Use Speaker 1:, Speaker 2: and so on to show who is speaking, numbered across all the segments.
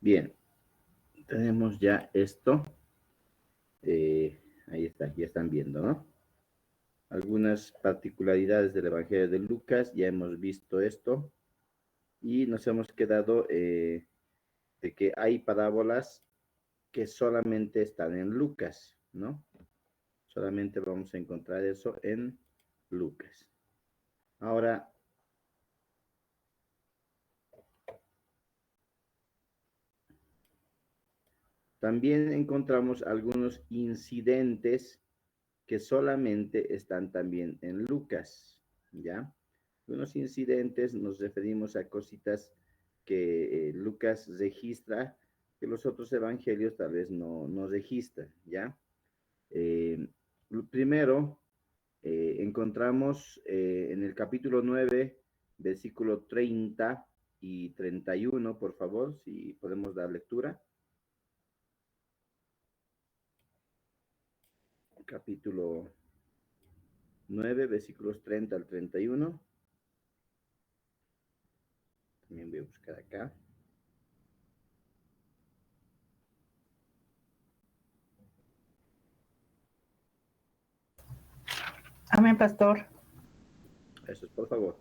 Speaker 1: Bien, tenemos ya esto. Ahí está, ya están viendo, ¿no? Algunas particularidades del Evangelio de Lucas, ya hemos visto esto. Y nos hemos quedado de que hay parábolas que solamente están en Lucas, ¿no? Solamente vamos a encontrar eso en Lucas. Ahora, también encontramos algunos incidentes que solamente están también en Lucas, ¿ya? Algunos incidentes nos referimos a cositas que Lucas registra, que los otros evangelios tal vez no registran, ¿ya? Eh, Primero, encontramos en el capítulo 9, versículo 30 y 31, por favor, si podemos dar lectura. Capítulo 9, versículos 30 al 31. También voy a buscar acá.
Speaker 2: Amén, pastor.
Speaker 1: Eso es, por favor.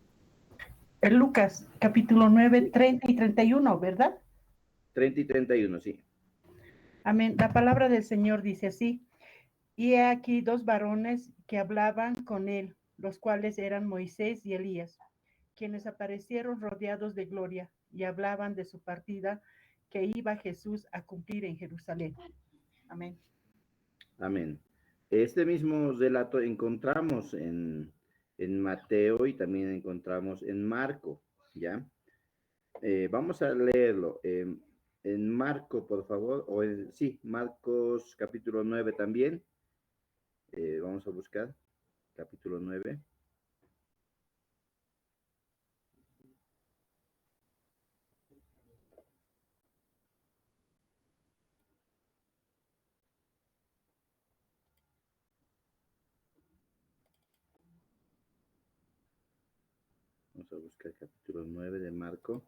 Speaker 2: En Lucas, capítulo 9,
Speaker 1: Sí.
Speaker 2: 30 y 31, ¿verdad?
Speaker 1: 30 y 31, sí.
Speaker 2: Amén. La palabra del Señor dice así: y he aquí dos varones que hablaban con él, los cuales eran Moisés y Elías, quienes aparecieron rodeados de gloria y hablaban de su partida que iba Jesús a cumplir en Jerusalén. Amén.
Speaker 1: Amén. Este mismo relato encontramos en Mateo y también encontramos en Marco, ¿ya? Vamos a leerlo. En Marco, por favor, sí, Marcos capítulo 9 también. Vamos a buscar capítulo 9. Vamos a buscar capítulo 9 de Marco.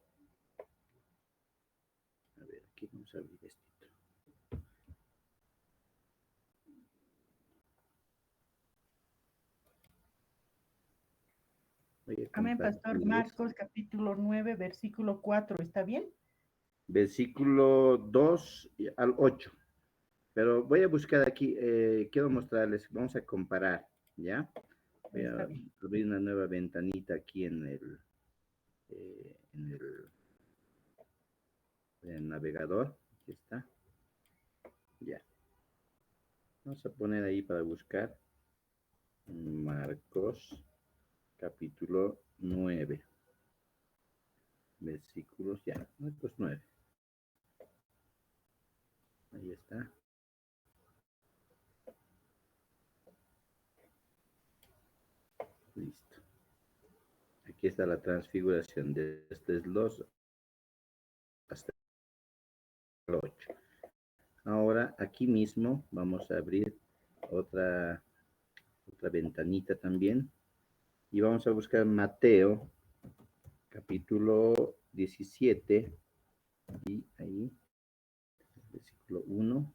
Speaker 1: A ver, aquí vamos a abrir esto. Voy a
Speaker 2: Amén, pastor.
Speaker 1: compartirles.
Speaker 2: Marcos, capítulo 9, versículo 4, ¿está bien?
Speaker 1: Versículo 2 al 8. Pero voy a buscar aquí, quiero mostrarles, vamos a comparar, ¿ya? Voy
Speaker 2: Está
Speaker 1: a
Speaker 2: bien.
Speaker 1: abrir una nueva ventanita aquí en el navegador. Aquí está. Ya. Vamos a poner ahí para buscar Marcos, capítulo 9. Versículos, ya, Marcos 9. Ahí está. Listo. Aquí está la transfiguración desde los hasta el 8. Ahora aquí mismo vamos a abrir otra ventanita también y vamos a buscar Mateo capítulo 17 y ahí versículo 1.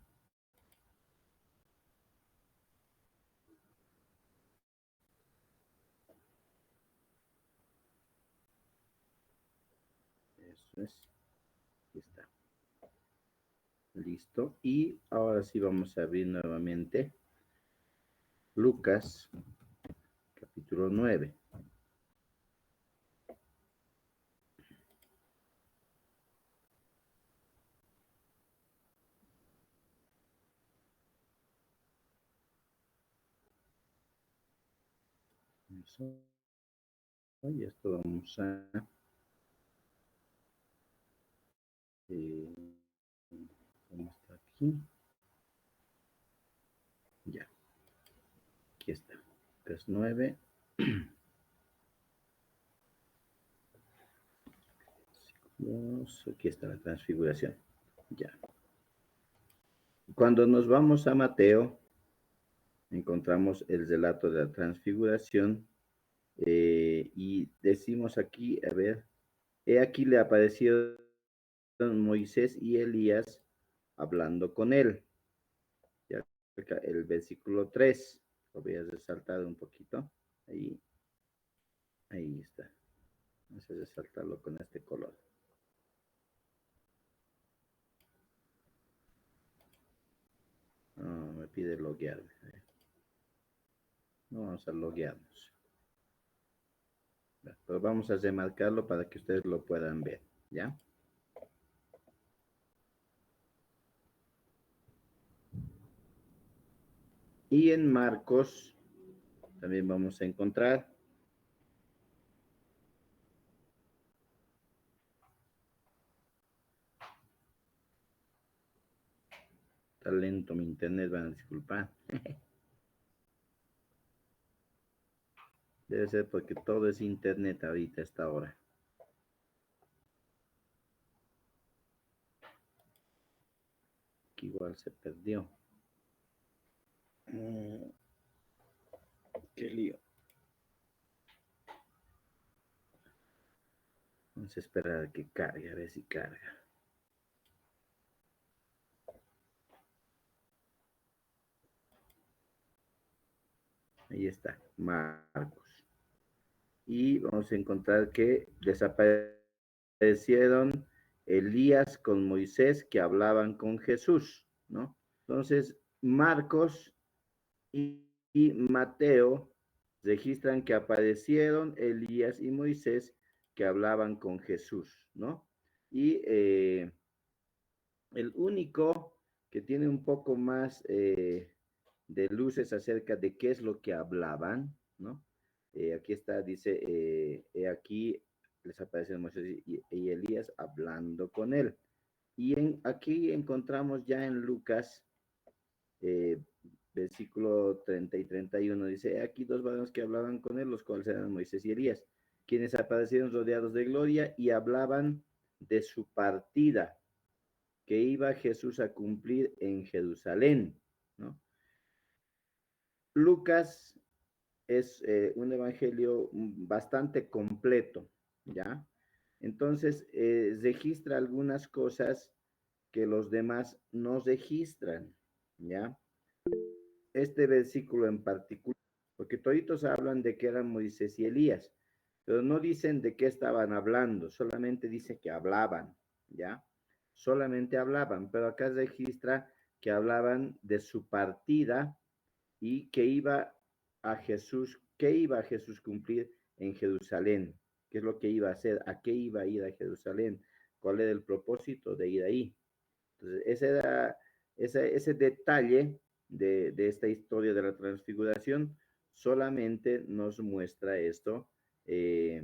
Speaker 1: Eso es. Aquí está. Listo. Y ahora sí vamos a abrir nuevamente Lucas capítulo 9. Eso. Y esto vamos a ¿cómo está aquí? Ya, aquí está. Lucas 9. Aquí está la transfiguración. Ya. Cuando nos vamos a Mateo, encontramos el relato de la transfiguración y decimos aquí, a ver, he aquí le apareció Moisés y Elías hablando con él. Ya el versículo 3, lo voy a resaltar un poquito. Ahí está. Vamos a resaltarlo con este color. No, me pide loguearme. No vamos a loguearnos. Pero vamos a remarcarlo para que ustedes lo puedan ver, ¿ya? Y en Marcos también vamos a encontrar. Está lento mi internet, van a disculpar. Debe ser porque todo es internet ahorita a esta hora. Que igual se perdió. Qué lío. Vamos a esperar a que cargue, a ver si carga. Ahí está, Marcos. Y vamos a encontrar que desaparecieron Elías con Moisés que hablaban con Jesús, ¿no? Entonces, Marcos y Mateo registran que aparecieron Elías y Moisés que hablaban con Jesús, ¿no? Y el único que tiene un poco más de luces acerca de qué es lo que hablaban, ¿no? Aquí está, dice, aquí les aparecen Moisés y Elías hablando con él. Y aquí encontramos ya en Lucas, eh, versículo 30 y 31, dice, aquí dos varones que hablaban con él, los cuales eran Moisés y Elías, quienes aparecieron rodeados de gloria y hablaban de su partida que iba Jesús a cumplir en Jerusalén, ¿no? Lucas es un evangelio bastante completo, ¿ya? Entonces, registra algunas cosas que los demás no registran, ¿ya? Este versículo en particular, porque toditos hablan de que eran Moisés y Elías, pero no dicen de qué estaban hablando, solamente dice que hablaban, ¿ya? Solamente hablaban, pero acá registra que hablaban de su partida y que iba a Jesús, que iba a Jesús cumplir en Jerusalén, qué es lo que iba a hacer, a qué iba a ir a Jerusalén, cuál era el propósito de ir ahí. Entonces, ese detalle de esta historia de la transfiguración solamente nos muestra esto, eh,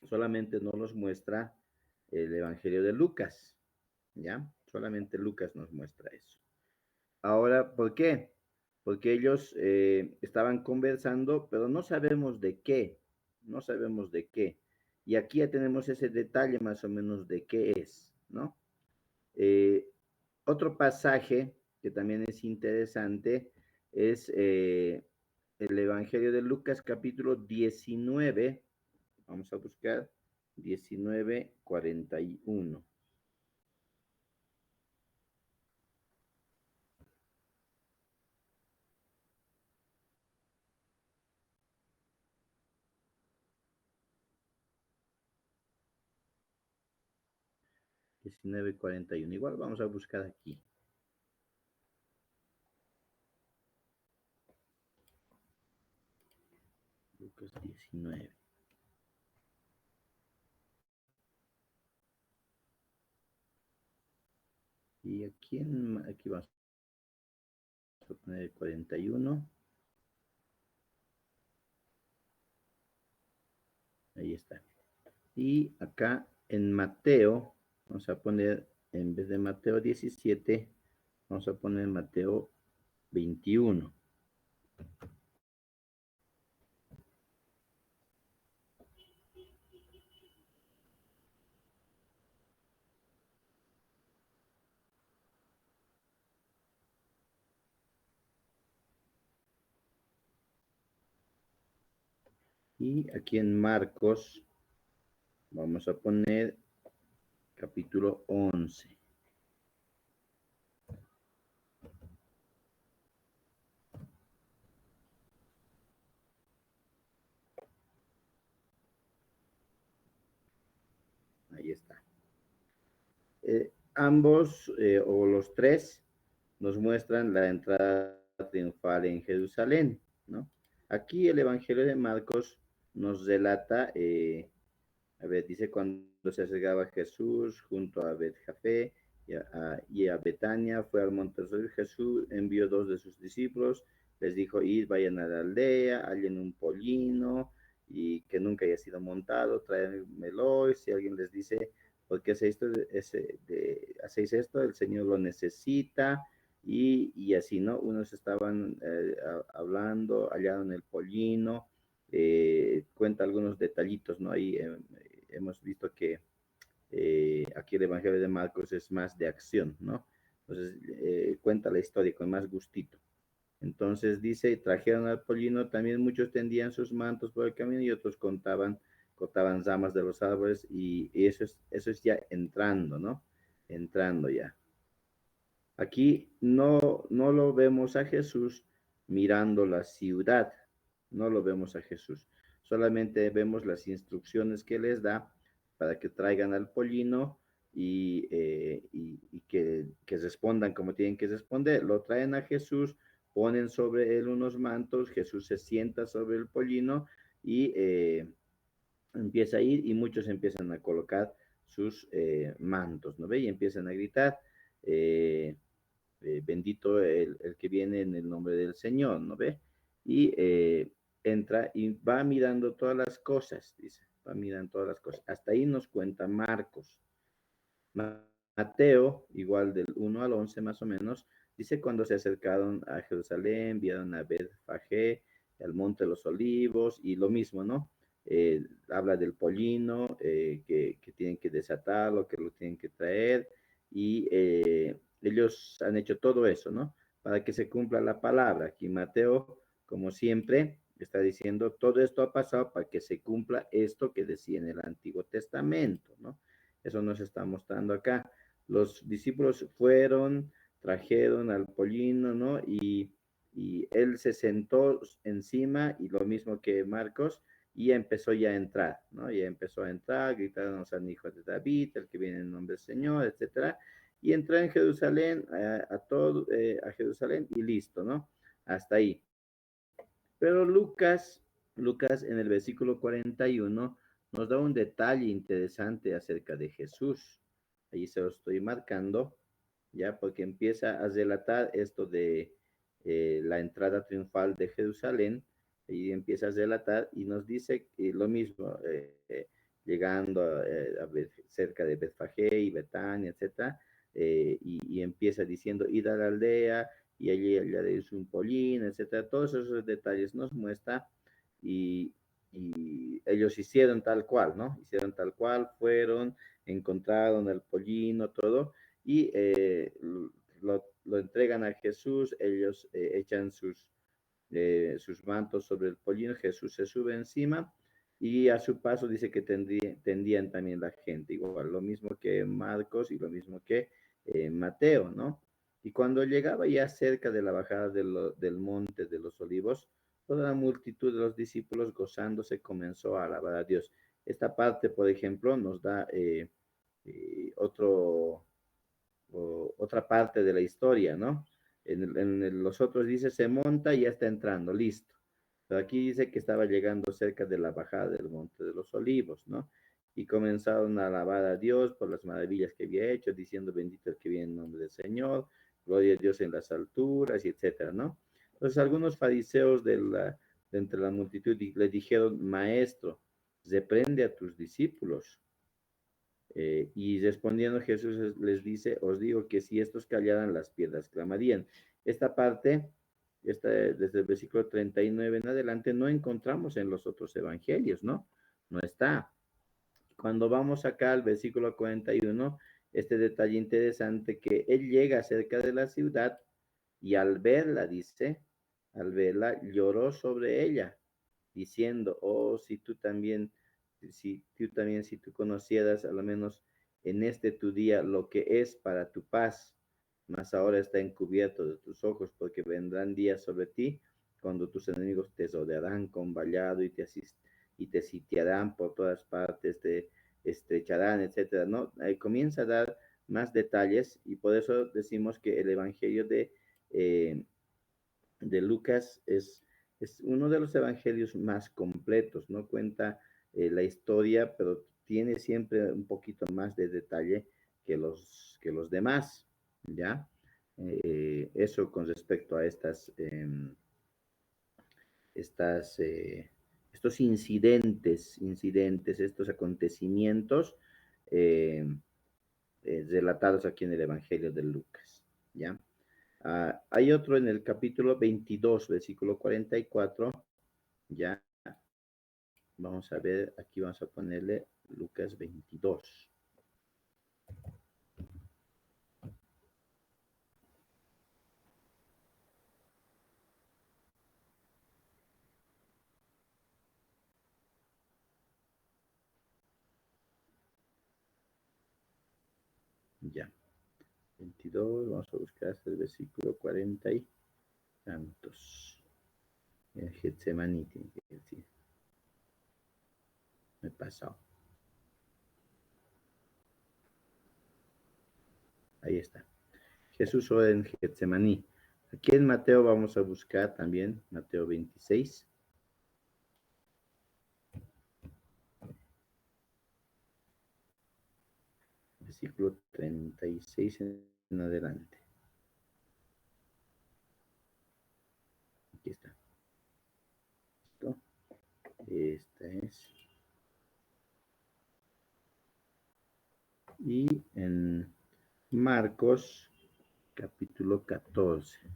Speaker 1: solamente nos muestra el Evangelio de Lucas, ¿ya? Solamente Lucas nos muestra eso. Ahora, ¿por qué? Porque ellos estaban conversando, pero no sabemos de qué, no sabemos de qué. Y aquí ya tenemos ese detalle más o menos de qué es, ¿no? Eh, Otro pasaje que también es interesante es el Evangelio de Lucas capítulo 19, vamos a buscar 19:41. 19:41. Igual vamos a buscar aquí. Lucas 19. Y aquí vamos a poner 41. Ahí está. Y acá en Mateo, vamos a poner, en vez de Mateo 17, vamos a poner Mateo 21. Y aquí en Marcos, vamos a poner capítulo 11. Ahí está. Ambos o los tres nos muestran la entrada triunfal en Jerusalén, ¿no? Aquí el Evangelio de Marcos nos relata, a ver, dice cuando se acercaba Jesús junto a Betjafé y a Betania, fue al monte de Jesús, envió dos de sus discípulos, les dijo, id, vayan a la aldea, hallen un pollino y que nunca haya sido montado, tráemelo, y si alguien les dice, ¿por qué hacéis esto? El Señor lo necesita, y así, ¿no? Unos estaban hablando, hallaron el pollino, cuenta algunos detallitos, ¿no? Ahí hemos visto que aquí el Evangelio de Marcos es más de acción, ¿no? Entonces, cuenta la historia con más gustito. Entonces dice, trajeron al pollino, también muchos tendían sus mantos por el camino y otros cortaban ramas de los árboles y eso es ya entrando, ¿no? Entrando ya. Aquí no lo vemos a Jesús mirando la ciudad, no lo vemos a Jesús. Solamente vemos las instrucciones que les da para que traigan al pollino y que respondan como tienen que responder. Lo traen a Jesús, ponen sobre él unos mantos, Jesús se sienta sobre el pollino y empieza a ir y muchos empiezan a colocar sus mantos, ¿no ve? Y empiezan a gritar. Bendito el que viene en el nombre del Señor, ¿no ve? Y entra y va mirando todas las cosas, dice, va mirando todas las cosas. Hasta ahí nos cuenta Marcos. Mateo, igual del 1 al 11 más o menos, dice cuando se acercaron a Jerusalén, vieron a Betfagé, al Monte de los Olivos, y lo mismo, ¿no? Habla del pollino, que tienen que desatarlo, que lo tienen que traer, y ellos han hecho todo eso, ¿no? Para que se cumpla la palabra. Aquí Mateo, como siempre, está diciendo, todo esto ha pasado para que se cumpla esto que decía en el Antiguo Testamento, ¿no? Eso nos está mostrando acá. Los discípulos fueron, trajeron al pollino, ¿no? Y él se sentó encima, y lo mismo que Marcos, y empezó ya a entrar, ¿no? Ya empezó a entrar, gritaron al hijo de David, el que viene en nombre del Señor, etcétera. Y entró en Jerusalén, a Jerusalén, y listo, ¿no? Hasta ahí. Pero Lucas en el versículo 41 nos da un detalle interesante acerca de Jesús. Ahí se lo estoy marcando, ya, porque empieza a relatar esto de la entrada triunfal de Jerusalén, y empieza a relatar y nos dice lo mismo, llegando cerca de Betfagé y Betania, etcétera, y empieza diciendo, id a la aldea, y allí hallaréis un pollín, etcétera. Todos esos detalles nos muestra, y ellos hicieron tal cual, ¿no? Hicieron tal cual, fueron, encontraron el pollino, todo, y lo entregan a Jesús, ellos echan sus mantos sobre el pollino, Jesús se sube encima, y a su paso dice que tendían también la gente, igual, lo mismo que Marcos y lo mismo que Mateo, ¿no? Y cuando llegaba ya cerca de la bajada del monte de los olivos, toda la multitud de los discípulos gozándose comenzó a alabar a Dios. Esta parte, por ejemplo, nos da otra parte de la historia, ¿no? Los otros dice, se monta y ya está entrando, listo. Pero aquí dice que estaba llegando cerca de la bajada del Monte de los Olivos, ¿no? Y comenzaron a alabar a Dios por las maravillas que había hecho, diciendo, bendito el que viene en nombre del Señor, gloria a Dios en las alturas, y etcétera, ¿no? Entonces algunos fariseos de entre la multitud le dijeron, maestro, reprende a tus discípulos. Y respondiendo Jesús les dice, os digo que si estos callaran, las piedras clamarían. Esta parte, desde el versículo 39 en adelante, no encontramos en los otros evangelios, ¿no? No está. Cuando vamos acá al versículo 41, este detalle interesante, que él llega cerca de la ciudad y al verla, dice, al verla, lloró sobre ella, diciendo, oh, si tú también, si tú conocieras a lo menos en este tu día lo que es para tu paz, mas ahora está encubierto de tus ojos, porque vendrán días sobre ti cuando tus enemigos te rodearán con vallado y te sitiarán por todas partes, te estrecharán, etcétera, ¿no? Comienza a dar más detalles y por eso decimos que el Evangelio de Lucas es uno de los evangelios más completos, ¿no? Cuenta la historia, pero tiene siempre un poquito más de detalle que los demás, ¿ya? Eso con respecto a estas, estos incidentes, estos acontecimientos eh, relatados aquí en el Evangelio de Lucas, ¿ya? Hay otro en el capítulo 22, versículo 44, ya. Vamos a ver, aquí vamos a ponerle Lucas 22. Ya, 22, vamos a buscar hasta el versículo 40 y tantos. El Getsemaní tiene que decir. Me he pasado. Ahí está. Jesús ora en Getsemaní. Aquí en Mateo vamos a buscar también, Mateo 26. Versículo 36 en adelante. Aquí está. ¿Listo? Esta es. Y en Marcos, capítulo 14.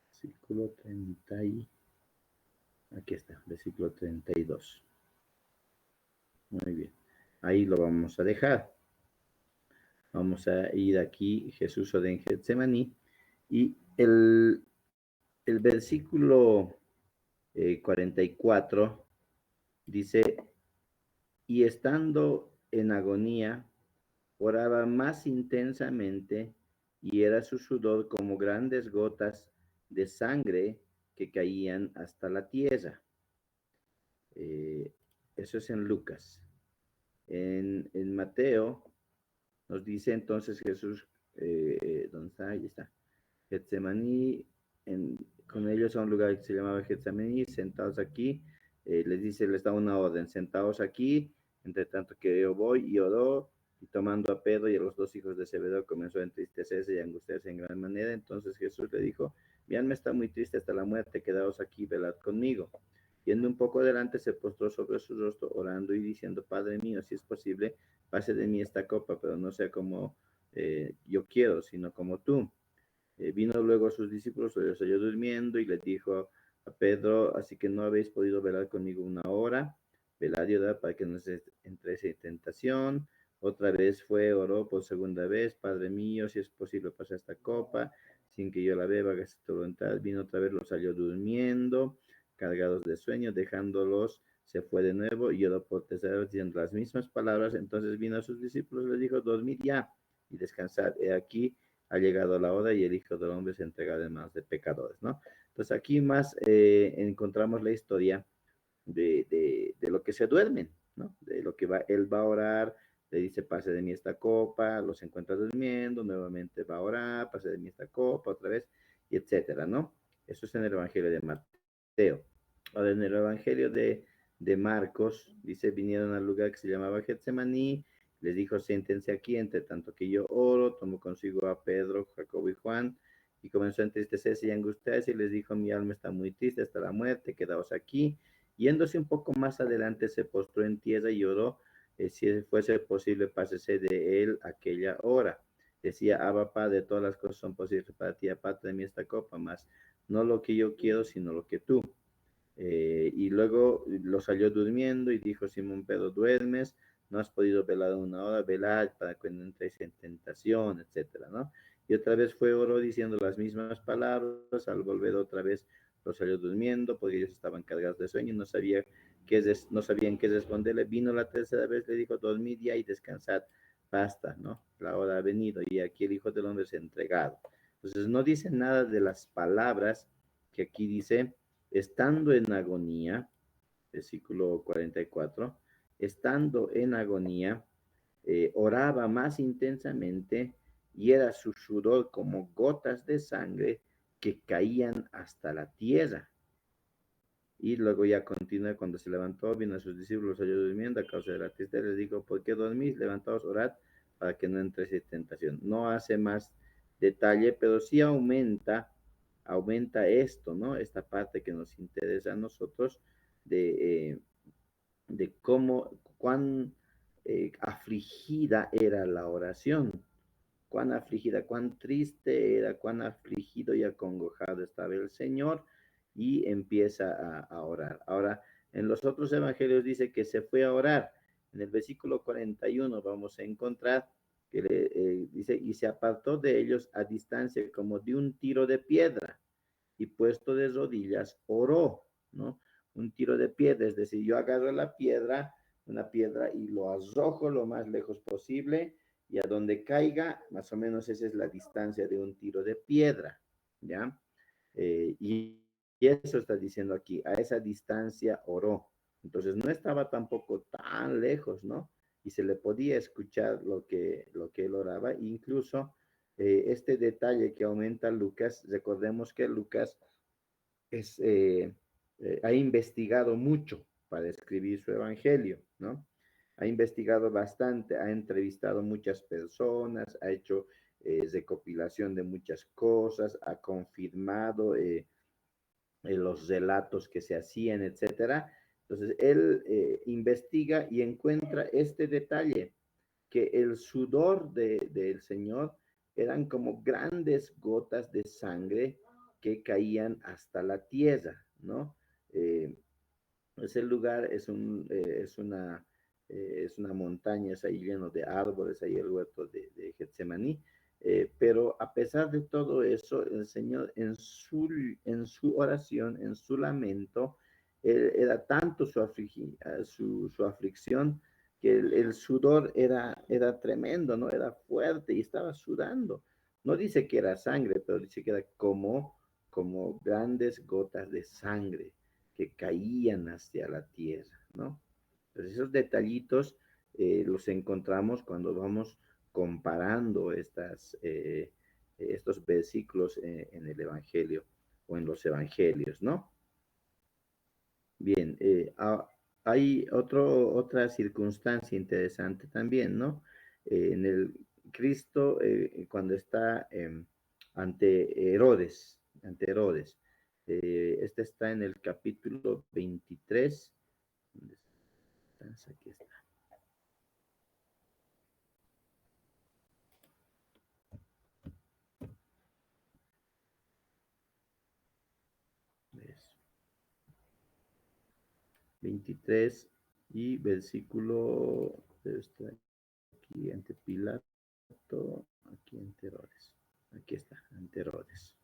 Speaker 1: Versículo 30 y... Aquí está, versículo 32. Muy bien. Ahí lo vamos a dejar. Vamos a ir aquí, Jesús ora en Getsemaní. Y el versículo 44 dice, y estando en agonía, oraba más intensamente y era su sudor como grandes gotas de sangre que caían hasta la tierra. Eso es en Lucas. En Mateo nos dice entonces Jesús, ¿dónde está? Ahí está. Getsemaní, con ellos a un lugar que se llamaba Getsemaní, sentados aquí, les dice, les da una orden, sentados aquí, entre tanto que yo voy y oró, y tomando a Pedro y a los dos hijos de Zebedeo comenzó a entristecerse y a angustiarse en gran manera. Entonces Jesús le dijo, mi alma está muy triste hasta la muerte, quedaos aquí, velad conmigo. Yendo un poco adelante, se postró sobre su rostro, orando y diciendo, Padre mío, si es posible, pase de mí esta copa, pero no sea como yo quiero, sino como tú. Vino luego a sus discípulos, los halló durmiendo y les dijo a Pedro, así que no habéis podido velar conmigo una hora, velad y orad para que no se entréis en tentación. Otra vez fue, oró por segunda vez, Padre mío, si es posible pasar esta copa, sin que yo la beba, hágase tu voluntad. Vino otra vez, los halló durmiendo, cargados de sueño, dejándolos, se fue de nuevo y oró por tercera vez diciendo las mismas palabras. Entonces vino a sus discípulos, les dijo, dormid ya y descansad. He aquí, ha llegado la hora y el Hijo del Hombre se entregará en manos de pecadores, ¿no? Entonces aquí más encontramos la historia de lo que se duermen, ¿no? De lo que él va a orar, le dice, pase de mí esta copa, los encuentra durmiendo, nuevamente va a orar, pase de mí esta copa otra vez, y etcétera, ¿no? Eso es en el Evangelio de Mateo. Ahora en el Evangelio de Marcos, dice, vinieron al lugar que se llamaba Getsemaní, les dijo, siéntense aquí, entre tanto que yo oro, tomó consigo a Pedro, Jacobo y Juan, y comenzó a entristecerse y angustiarse, y les dijo, mi alma está muy triste hasta la muerte, quedaos aquí. Yéndose un poco más adelante, se postró en tierra y oró, si fuese posible, pásese de él aquella hora. Decía, Abba, Padre, todas las cosas son posibles para ti, aparte de mí esta copa, más no lo que yo quiero, sino lo que tú. Y luego lo salió durmiendo y dijo, Simón Pedro, ¿duermes? No has podido velar una hora, velar para que no entres en tentación, etcétera, ¿no? Y otra vez fue, oró diciendo las mismas palabras. Al volver otra vez los salió durmiendo porque ellos estaban cargados de sueño y no sabían qué responderle. Vino la tercera vez, le dijo, dormid ya y descansad. Basta, ¿no? La hora ha venido y aquí el Hijo del Hombre es entregado. Entonces no dice nada de las palabras que aquí dice, estando en agonía, versículo 44, estando en agonía, oraba más intensamente y era su sudor como gotas de sangre que caían hasta la tierra. Y luego ya continúa, cuando se levantó, vino a sus discípulos, halló durmiendo a causa de la tristeza, les dijo, ¿por qué dormís? Levantaos, orad, para que no entréis en tentación. No hace más detalle, pero sí aumenta esto, ¿no? Esta parte que nos interesa a nosotros de cuán afligida era la oración, cuán afligida, cuán triste era, cuán afligido y acongojado estaba el Señor, y empieza a orar. Ahora, en los otros evangelios dice que se fue a orar. En el versículo 41 vamos a encontrar que dice, y se apartó de ellos a distancia como de un tiro de piedra, y puesto de rodillas, oró, ¿no? Un tiro de piedra, es decir, yo agarro una piedra y lo arrojo lo más lejos posible, y a donde caiga, más o menos esa es la distancia de un tiro de piedra, ¿ya? Y eso está diciendo aquí, a esa distancia oró. Entonces no estaba tampoco tan lejos, ¿no? Y se le podía escuchar lo que él oraba, incluso este detalle que aumenta Lucas. Recordemos que Lucas es, ha investigado mucho para escribir su evangelio, ¿no? Ha investigado bastante, ha entrevistado muchas personas, ha hecho recopilación de muchas cosas, ha confirmado los relatos que se hacían, etcétera. Entonces, él investiga y encuentra este detalle, que el sudor del Señor eran como grandes gotas de sangre que caían hasta la tierra, ¿no? Ese lugar es una montaña, es ahí lleno de árboles, ahí el huerto de Getsemaní, pero a pesar de todo eso, el Señor en su oración, en su lamento, era tanto su aflicción, que el sudor era tremendo, ¿no? Era fuerte y estaba sudando. No dice que era sangre, pero dice que era como grandes gotas de sangre que caían hacia la tierra, ¿no? Entonces esos detallitos los encontramos cuando vamos comparando estos versículos en el Evangelio o en los Evangelios, ¿no? Bien, hay otra circunstancia interesante también, ¿no? En el Cristo, cuando está ante Herodes, este está en el capítulo 23. ¿Dónde estás? Aquí está. ¿Ves? 23 y versículo, está aquí ante Pilato, aquí ante Herodes. Aquí está, ante Herodes.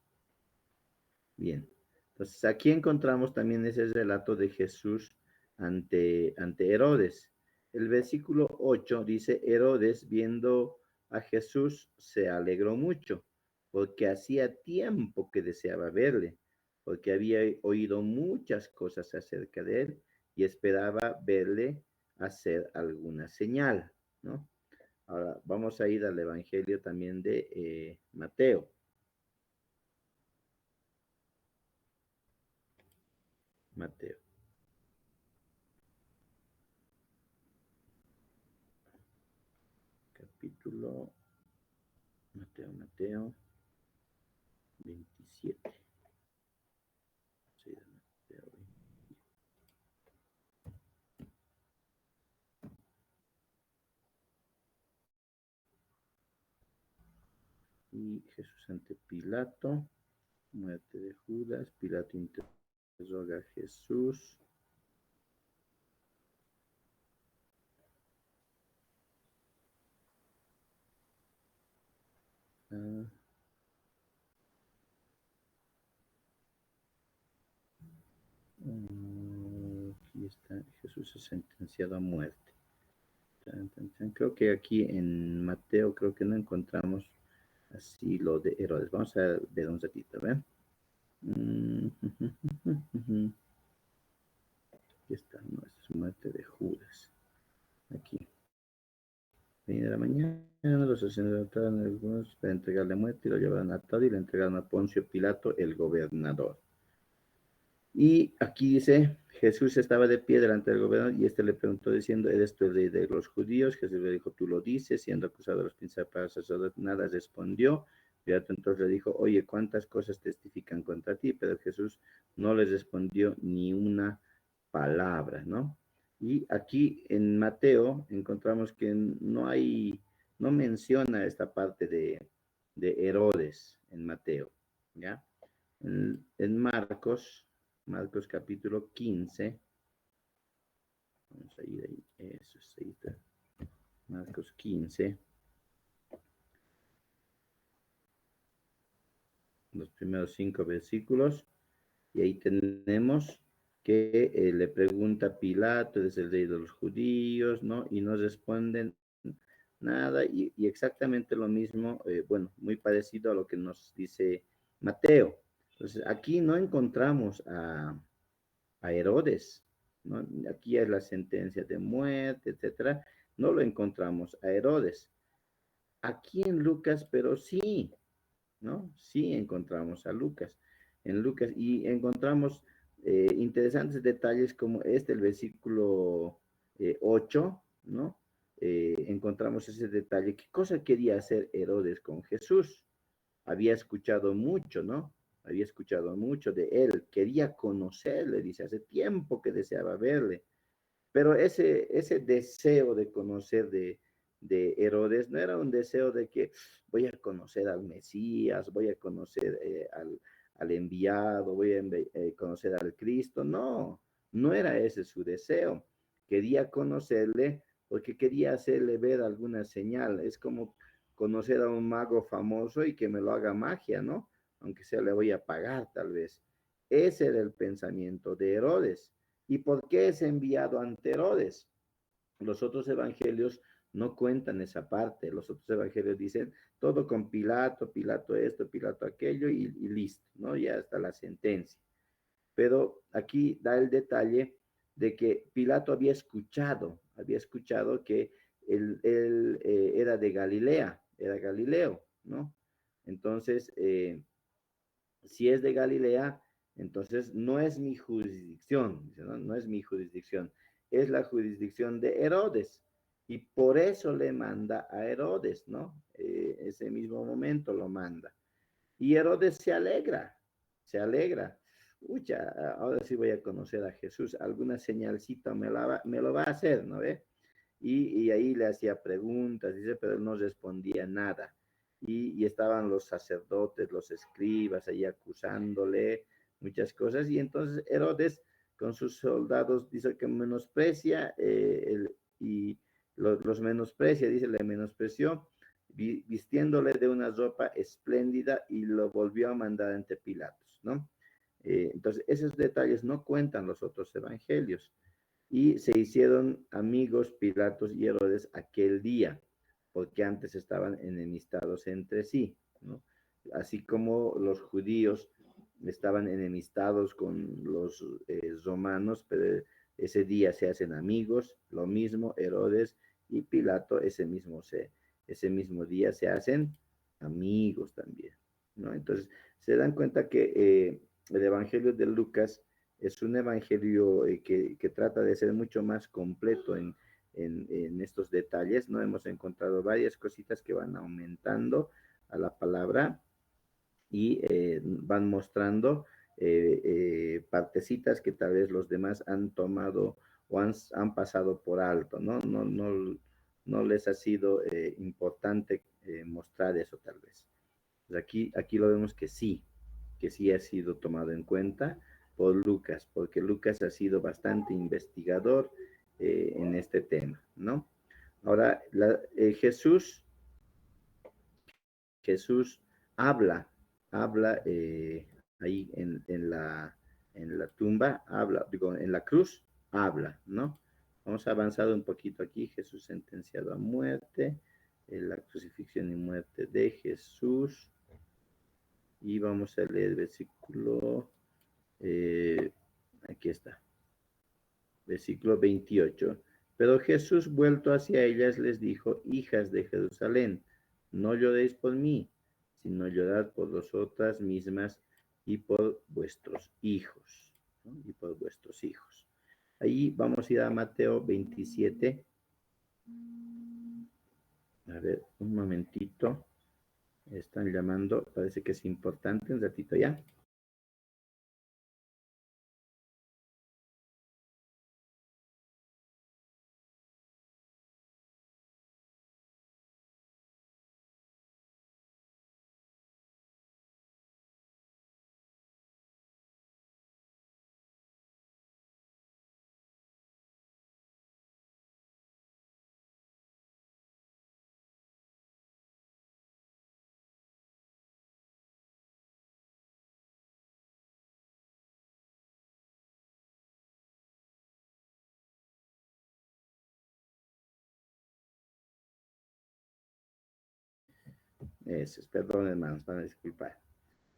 Speaker 1: Bien, entonces aquí encontramos también ese relato de Jesús ante Herodes. El versículo 8 dice, Herodes, viendo a Jesús, se alegró mucho, porque hacía tiempo que deseaba verle, porque había oído muchas cosas acerca de él y esperaba verle hacer alguna señal, ¿no? Ahora vamos a ir al Evangelio también de Mateo. Mateo. Capítulo Mateo 27. Sí, Mateo 27. Y Jesús ante Pilato, muerte de Judas, Pilato interroga a Jesús. Jesús es sentenciado a muerte. Creo que aquí en Mateo creo que no encontramos así lo de Herodes. Vamos a ver un ratito, ¿ven? Aquí está, no, esta es muerte de Judas. Aquí. Venida de la mañana, los sacerdotes algunos para entregarle muerte y lo llevaron atado y le entregaron a Poncio Pilato, el gobernador. Y aquí dice, Jesús estaba de pie delante del gobernador y este le preguntó diciendo, ¿eres tú el rey de los judíos? Jesús le dijo, tú lo dices, siendo acusado de los principales sacerdotes, nada respondió. Pilato entonces le dijo, oye, ¿cuántas cosas testifican contra ti? Pero Jesús no les respondió ni una palabra, ¿no? Y aquí en Mateo encontramos que no menciona esta parte de Herodes en Mateo, ¿ya? En Marcos capítulo 15, vamos a ir ahí, eso es ahí está. Marcos 15, los primeros 5 versículos, y ahí tenemos que le pregunta a Pilato, ¿es el rey de los judíos? ¿No? Y no responden nada, y exactamente lo mismo, bueno, muy parecido a lo que nos dice Mateo. Entonces, aquí no encontramos a Herodes, ¿no? Aquí es la sentencia de muerte, etcétera. No lo encontramos a Herodes. Aquí en Lucas, pero sí, ¿no? Sí encontramos a Lucas. En Lucas, y encontramos interesantes detalles como este, el versículo 8, ¿no? Encontramos ese detalle. ¿Qué cosa quería hacer Herodes con Jesús? Había escuchado mucho, ¿no? Había escuchado mucho de él, quería conocerle, dice, hace tiempo que deseaba verle, pero ese deseo de conocer de Herodes no era un deseo de que voy a conocer al Mesías, voy a conocer al enviado, voy a conocer al Cristo, no, no era ese su deseo, quería conocerle porque quería hacerle ver alguna señal, es como conocer a un mago famoso y que me lo haga magia, ¿no? Aunque sea le voy a pagar tal vez. Ese era el pensamiento de Herodes. ¿Y por qué es enviado ante Herodes? Los otros evangelios no cuentan esa parte. Los otros evangelios dicen todo con Pilato, Pilato esto, Pilato aquello y listo, ¿no? Ya está la sentencia. Pero aquí da el detalle de que Pilato había escuchado que él era de Galilea, era Galileo, ¿no? Entonces, si es de Galilea, entonces no es mi jurisdicción, ¿no? No es mi jurisdicción, es la jurisdicción de Herodes. Y por eso le manda a Herodes, ¿no? Ese mismo momento lo manda. Y Herodes se alegra. Uy, ya, ahora sí voy a conocer a Jesús, alguna señalcita me lo va a hacer, ¿no ve? Y ahí le hacía preguntas, dice, pero él no respondía nada. Y estaban los sacerdotes, los escribas ahí acusándole muchas cosas. Y entonces Herodes con sus soldados dice que menosprecia y los menosprecia, dice, le menospreció, vistiéndole de una ropa espléndida y lo volvió a mandar ante Pilatos, ¿no? Entonces, esos detalles no cuentan los otros evangelios y se hicieron amigos Pilatos y Herodes aquel día, porque antes estaban enemistados entre sí, ¿no? Así como los judíos estaban enemistados con los romanos, pero ese día se hacen amigos, lo mismo Herodes y Pilato ese mismo día se hacen amigos también, ¿no? Entonces, se dan cuenta que el Evangelio de Lucas es un evangelio que trata de ser mucho más completo en estos detalles, ¿no? Hemos encontrado varias cositas que van aumentando a la palabra y van mostrando partecitas que tal vez los demás han tomado o han pasado por alto, ¿no? No les ha sido importante mostrar eso tal vez. Pues aquí lo vemos que sí ha sido tomado en cuenta por Lucas, porque Lucas ha sido bastante investigador en este tema, ¿no? Ahora, Jesús habla ahí en la tumba, digo, en la cruz, habla, ¿no? Vamos a avanzar un poquito aquí. Jesús sentenciado a muerte, la crucifixión y muerte de Jesús. Y vamos a leer el versículo, eh, aquí está, versículo 28. Pero Jesús, vuelto hacia ellas, les dijo: hijas de Jerusalén, no lloréis por mí, sino llorad por vosotras mismas y por vuestros hijos, ¿no? Y por vuestros hijos. Ahí vamos a ir a Mateo 27. A ver, un momentito. Están llamando, parece que es importante, un ratito ya. Perdón, hermanos, van a disculpar.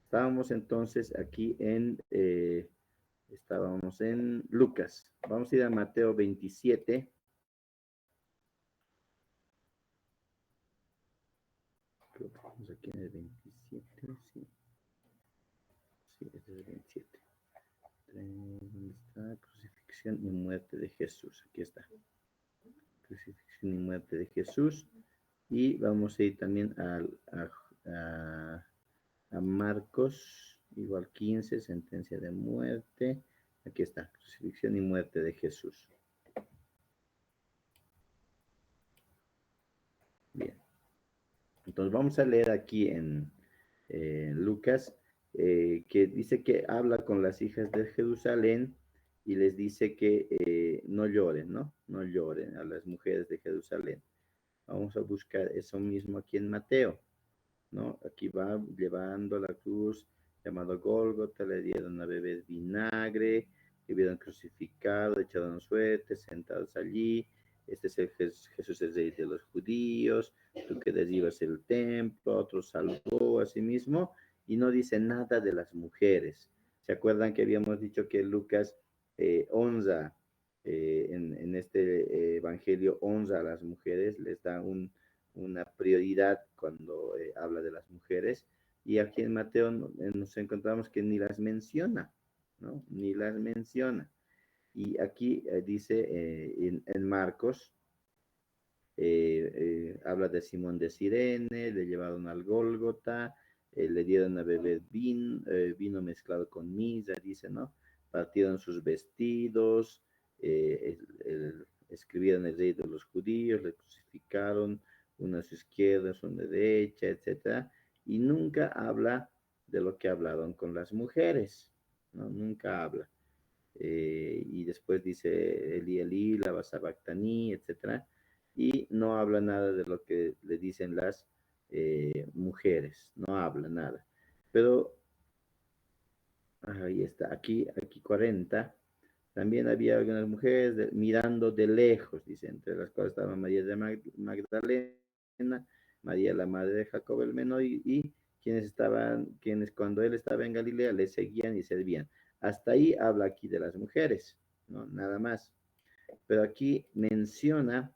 Speaker 1: Estábamos entonces aquí estábamos en Lucas. Vamos a ir a Mateo 27. Creo que estamos aquí en el 27, sí. Sí, este es el 27. ¿Dónde está? Crucifixión y muerte de Jesús. Aquí está. Crucifixión y muerte de Jesús. Y vamos a ir también a Marcos, igual 15, sentencia de muerte. Aquí está, crucifixión y muerte de Jesús. Bien. Entonces vamos a leer aquí en Lucas, que dice que habla con las hijas de Jerusalén y les dice que no lloren, ¿no? No lloren a las mujeres de Jerusalén. Vamos a buscar eso mismo aquí en Mateo, ¿no? Aquí va llevando la cruz, llamado Gólgota, le dieron a beber vinagre, le vieron crucificado, echaron suertes, sentados allí. Este es el Jesús, el rey de los judíos, tú que derribas el templo, otro salvó a sí mismo, y no dice nada de las mujeres. ¿Se acuerdan que habíamos dicho que Lucas honra, en este evangelio, honra a las mujeres, les da una prioridad cuando habla de las mujeres? Y aquí en Mateo nos encontramos que ni las menciona, ¿no? Ni las menciona. Y aquí dice en Marcos, habla de Simón de Sirene, le llevaron al Gólgota, le dieron a beber vino mezclado con mirra, dice, ¿no? Partieron sus vestidos, escribieron el rey de los judíos, le crucificaron, uno a su izquierda, uno a su derecha, etcétera, y nunca habla de lo que hablaron con las mujeres, ¿no? Nunca habla. Y después dice Eli Eli, lava sabactaní, etcétera, y no habla nada de lo que le dicen las mujeres, no habla nada. Pero ahí está, aquí 40. También había algunas mujeres mirando de lejos, dice, entre las cuales estaba María de Magdalena, María la madre de Jacob el Menor, y quienes cuando él estaba en Galilea le seguían y servían. Hasta ahí habla aquí de las mujeres, ¿no? Nada más. Pero aquí menciona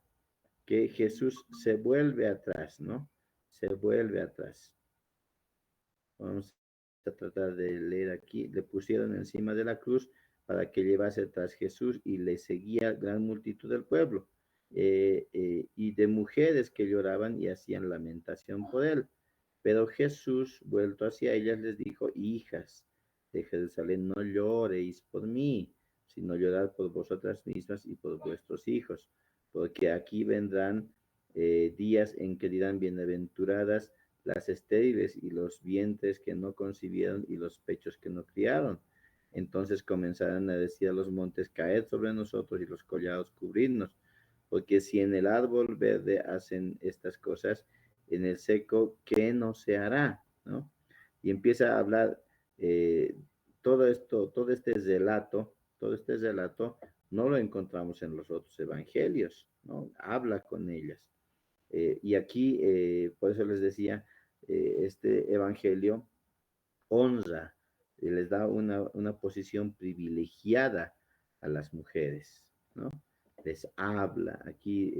Speaker 1: que Jesús se vuelve atrás, ¿no? Se vuelve atrás. Vamos a tratar de leer aquí. Le pusieron encima de la cruz para que llevase tras Jesús y le seguía gran multitud del pueblo, y de mujeres que lloraban y hacían lamentación por él. Pero Jesús, vuelto hacia ellas, les dijo: hijas de Jerusalén, no lloréis por mí, sino llorad por vosotras mismas y por vuestros hijos, porque aquí vendrán días en que dirán: bienaventuradas las estériles y los vientres que no concibieron y los pechos que no criaron. Entonces comenzarán a decir a los montes: caed sobre nosotros, y los collados cubrirnos. Porque si en el árbol verde hacen estas cosas, en el seco, ¿qué no se hará? ¿No? Y empieza a hablar todo esto, todo este relato no lo encontramos en los otros evangelios, ¿no? Habla con ellas. Y aquí, por eso les decía, este evangelio honra, les da una posición privilegiada a las mujeres, ¿no? Les habla, aquí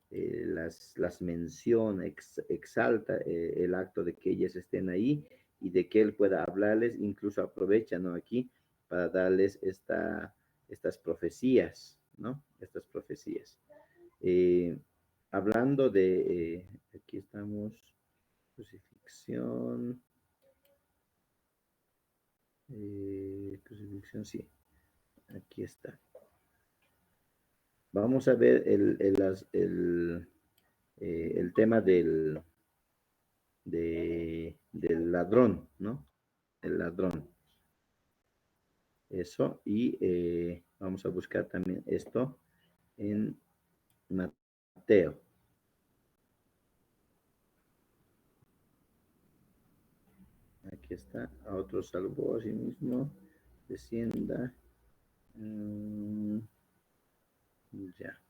Speaker 1: las menciona, exalta el acto de que ellas estén ahí y de que él pueda hablarles, incluso aprovecha, ¿no? Aquí para darles estas profecías, ¿no? Estas profecías. Eh, hablando de, aquí estamos, crucifixión, crucifixión, sí, aquí está. Vamos a ver el tema del ladrón, ¿no? El ladrón. Eso, y vamos a buscar también esto en Mateo. Aquí está, a otro salvó a sí mismo, descienda. Ya.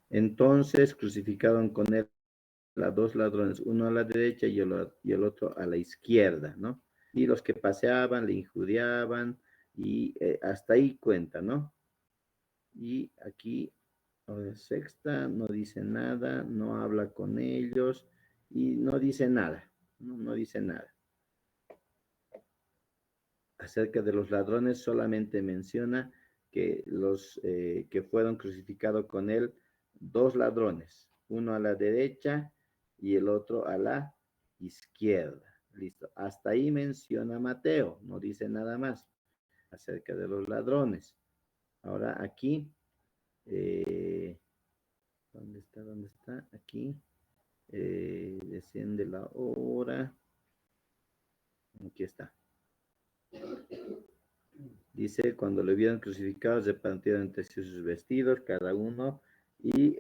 Speaker 1: Entonces crucificaron con él a dos ladrones, uno a la derecha y el otro a la izquierda, ¿no? Y los que paseaban le injuriaban y hasta ahí cuenta, ¿no? Y aquí, sexta, no dice nada, no habla con ellos y no dice nada, no dice nada. Acerca de los ladrones solamente menciona que los que fueron crucificados con él, dos ladrones, uno a la derecha y el otro a la izquierda. Listo. Hasta ahí menciona Mateo, no dice nada más acerca de los ladrones. Ahora aquí, ¿dónde está? ¿Dónde está? Aquí, desciende la hora. Aquí está. Dice, cuando le vieron crucificado, repartieron entre sí sus vestidos, cada uno, y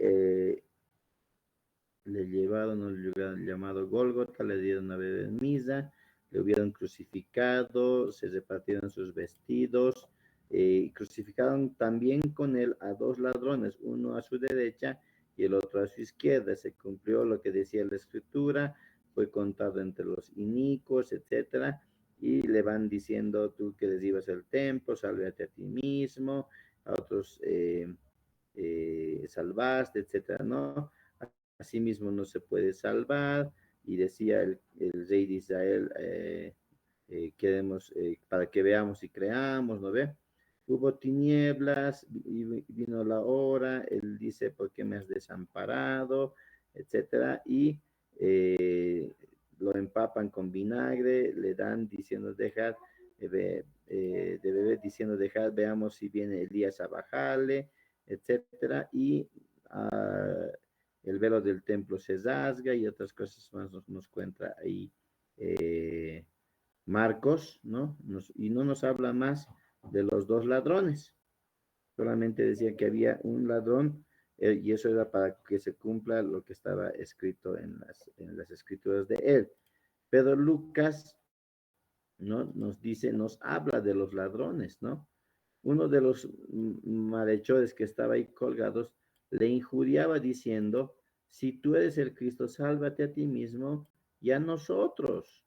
Speaker 1: le llevaron al lugar llamado Gólgota, le dieron a beber misa, le hubieron crucificado, se repartieron sus vestidos, crucificaron también con él a dos ladrones, uno a su derecha y el otro a su izquierda. Se cumplió lo que decía la escritura, fue contado entre los inicuos, etcétera, y le van diciendo, tú que les ibas al templo, sálvate a ti mismo, a otros salvaste, etcétera, ¿no? Asimismo no se puede salvar, y decía el rey de Israel, queremos, para que veamos y creamos, ¿no ve? Hubo tinieblas y vino la hora, él dice, ¿por qué me has desamparado? Etcétera, y lo empapan con vinagre, le dan diciendo, dejad de beber, diciendo, dejad, veamos si viene Elías a bajarle, etcétera, y el velo del templo se rasga y otras cosas más nos cuenta ahí Marcos, ¿no? Y no nos habla más de los dos ladrones, solamente decía que había un ladrón y eso era para que se cumpla lo que estaba escrito en las escrituras de él. Pero Lucas, ¿no? Nos dice, nos habla de los ladrones, ¿no? Uno de los malhechores que estaba ahí colgados le injuriaba diciendo, si tú eres el Cristo, sálvate a ti mismo y a nosotros.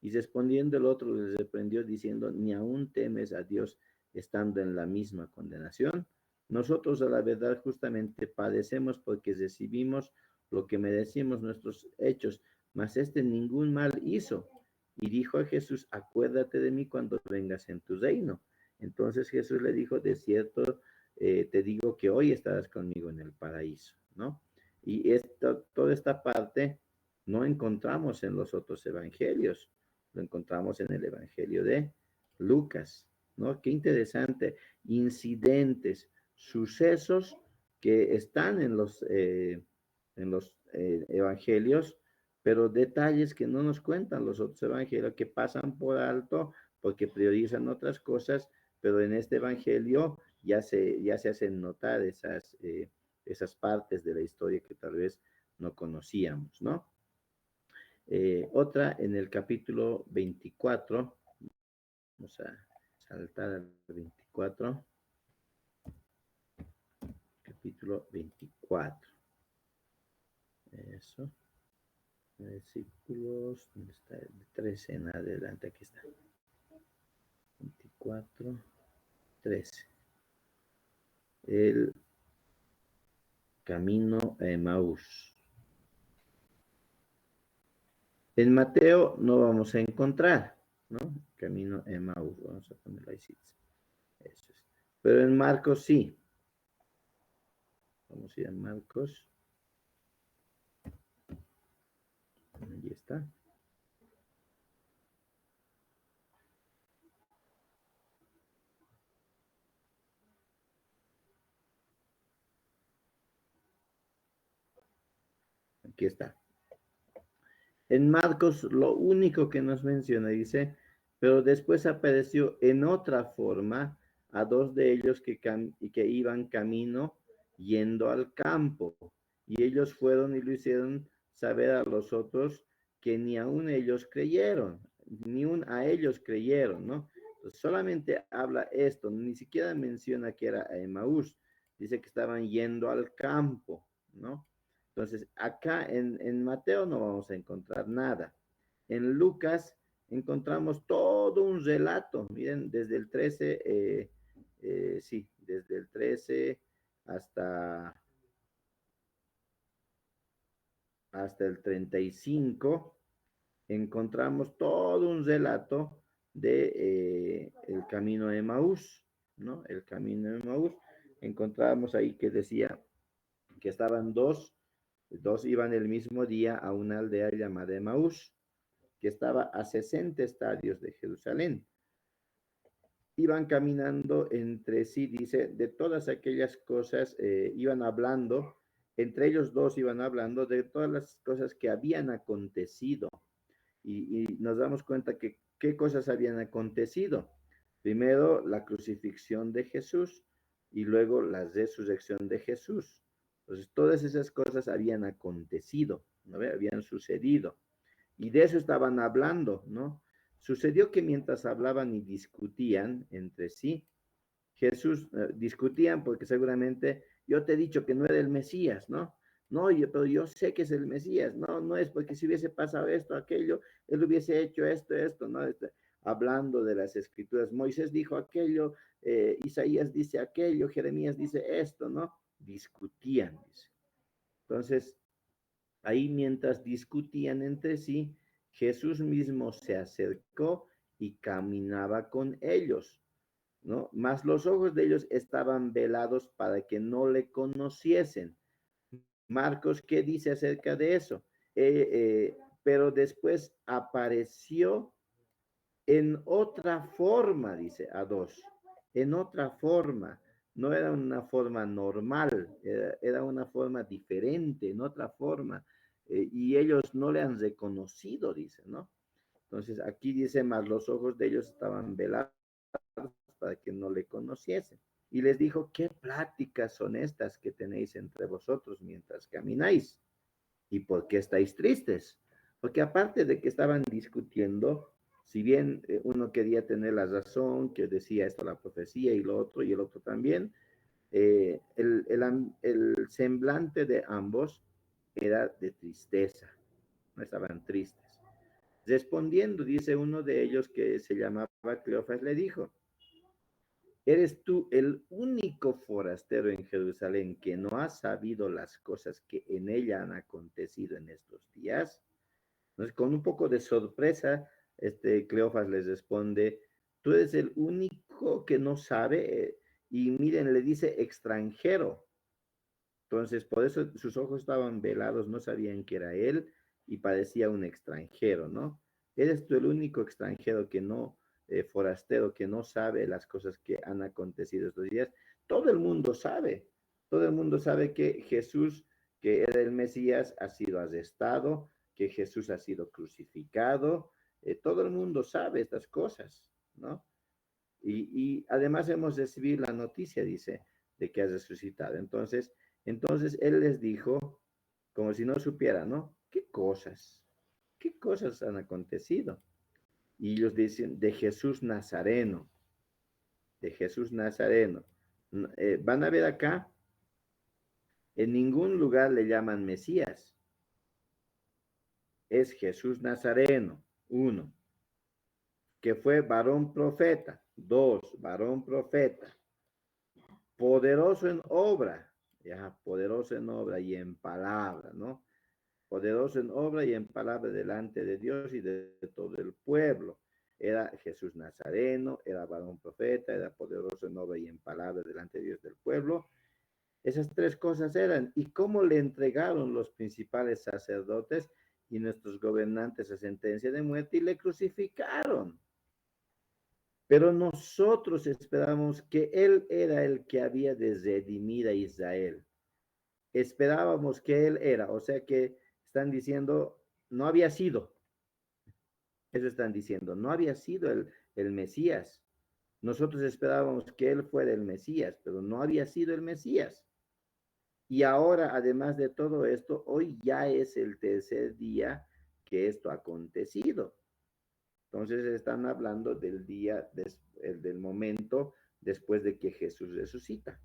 Speaker 1: Y respondiendo el otro les reprendió diciendo, ni aún temes a Dios estando en la misma condenación. Nosotros a la verdad justamente padecemos porque recibimos lo que merecimos nuestros hechos, mas este ningún mal hizo. Y dijo a Jesús, acuérdate de mí cuando vengas en tu reino. Entonces Jesús le dijo, de cierto, te digo que hoy estarás conmigo en el paraíso, ¿no? Y toda esta parte no encontramos en los otros evangelios, lo encontramos en el evangelio de Lucas, ¿no? Qué interesante, incidentes, sucesos que están en los evangelios, pero detalles que no nos cuentan los otros evangelios, que pasan por alto porque priorizan otras cosas, pero en este evangelio ya se hacen notar esas partes de la historia que tal vez no conocíamos, ¿no? Otra en el capítulo 24, vamos a saltar al 24. capítulo 24. Eso. Versículos, ¿dónde está? De 13 en adelante, aquí está. 24, 13. El camino a Emaús. En Mateo no vamos a encontrar, ¿no? Camino a Emaús, vamos a ponerlo ahí. Eso es. Pero en Marcos sí. Vamos a ir a Marcos. Ahí está. Aquí está. En Marcos lo único que nos menciona dice, pero después apareció en otra forma a dos de ellos que iban camino yendo al campo. Y ellos fueron y lo hicieron saber a los otros que ni aun ellos creyeron, ni a ellos creyeron, ¿no? Entonces, solamente habla esto, ni siquiera menciona que era a Emaús, dice que estaban yendo al campo, ¿no? Entonces, acá en Mateo no vamos a encontrar nada. En Lucas encontramos todo un relato, miren, desde el 13, sí, desde el 13 hasta, hasta el 35, encontramos todo un relato de el camino de Emaús, ¿no? El camino de Emaús. Encontramos ahí que decía que estaban dos iban el mismo día a una aldea llamada Emaús, que estaba a 60 estadios de Jerusalén. Iban caminando entre sí, dice, de todas aquellas cosas, iban hablando, entre ellos dos iban hablando de todas las cosas que habían acontecido. Y nos damos cuenta que qué cosas habían acontecido. Primero, la crucifixión de Jesús y luego la resurrección de Jesús. Entonces, todas esas cosas habían acontecido, ¿no? Habían sucedido. Y de eso estaban hablando, ¿no? Sucedió que mientras hablaban y discutían entre sí, Jesús, discutían porque seguramente yo te he dicho que no era el Mesías, ¿no? No, pero yo sé que es el Mesías, no, no es porque si hubiese pasado esto, aquello, él hubiese hecho esto, ¿no? Hablando de las escrituras, Moisés dijo aquello, Isaías dice aquello, Jeremías dice esto, ¿no? Discutían, dice. Entonces, ahí mientras discutían entre sí, Jesús mismo se acercó y caminaba con ellos, ¿no? Mas los ojos de ellos estaban velados para que no le conociesen. Marcos, ¿qué dice acerca de eso? Pero después apareció en otra forma, dice a dos, en otra forma. No era una forma normal, era una forma diferente, en otra forma. Y ellos no le han reconocido, dice, ¿no? Entonces aquí dice, más los ojos de ellos estaban velados para que no le conociesen. Y les dijo, ¿qué pláticas son estas que tenéis entre vosotros mientras camináis? ¿Y por qué estáis tristes? Porque aparte de que estaban discutiendo, si bien uno quería tener la razón, que decía esto la profecía y lo otro, y el otro también, el semblante de ambos era de tristeza, no estaban tristes. Respondiendo, dice uno de ellos que se llamaba Cleofas, le dijo, ¿eres tú el único forastero en Jerusalén que no ha sabido las cosas que en ella han acontecido en estos días? Entonces, con un poco de sorpresa, Cleofas les responde, tú eres el único que no sabe, y miren, le dice extranjero. Entonces, por eso sus ojos estaban velados, no sabían que era él y parecía un extranjero, ¿no? Eres tú el único extranjero que no, forastero, que no sabe las cosas que han acontecido estos días. Todo el mundo sabe que Jesús, que era el Mesías, ha sido arrestado, que Jesús ha sido crucificado. Todo el mundo sabe estas cosas, ¿no? Y además hemos recibido la noticia, dice, de que has resucitado. Entonces él les dijo, como si no supiera, ¿no? ¿Qué cosas? ¿Qué cosas han acontecido? Y ellos dicen, de Jesús Nazareno, de Jesús Nazareno. Van a ver acá En ningún lugar le llaman Mesías. Es Jesús Nazareno, uno, que fue varón profeta, dos, varón profeta, poderoso en obra, ya, poderoso en obra y en palabra, ¿no? Poderoso en obra y en palabra delante de Dios y de todo el pueblo. Era Jesús Nazareno, era varón profeta, era poderoso en obra y en palabra delante de Dios del pueblo. Esas tres cosas eran. ¿Y cómo le entregaron los principales sacerdotes y nuestros gobernantes a sentencia de muerte y le crucificaron? Pero nosotros esperábamos que él era el que había de redimir a Israel. Esperábamos que él era, o sea que están diciendo, no había sido, eso están diciendo, no había sido el Mesías. Nosotros esperábamos que él fuera el Mesías, pero no había sido el Mesías. Y ahora, además de todo esto, hoy ya es el tercer día que esto ha acontecido. Entonces están hablando del día, del momento después de que Jesús resucita.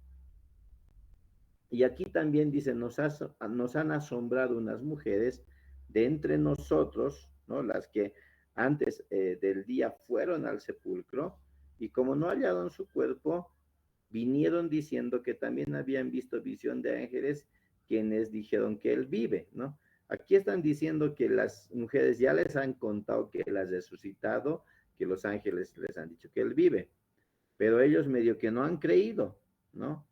Speaker 1: Y aquí también dice, nos han asombrado unas mujeres de entre nosotros, ¿no? Las que antes del día fueron al sepulcro y como no hallaron su cuerpo, vinieron diciendo que también habían visto visión de ángeles quienes dijeron que él vive, ¿no? Aquí están diciendo que las mujeres ya les han contado que él ha resucitado, que los ángeles les han dicho que él vive, pero ellos medio que no han creído, ¿no?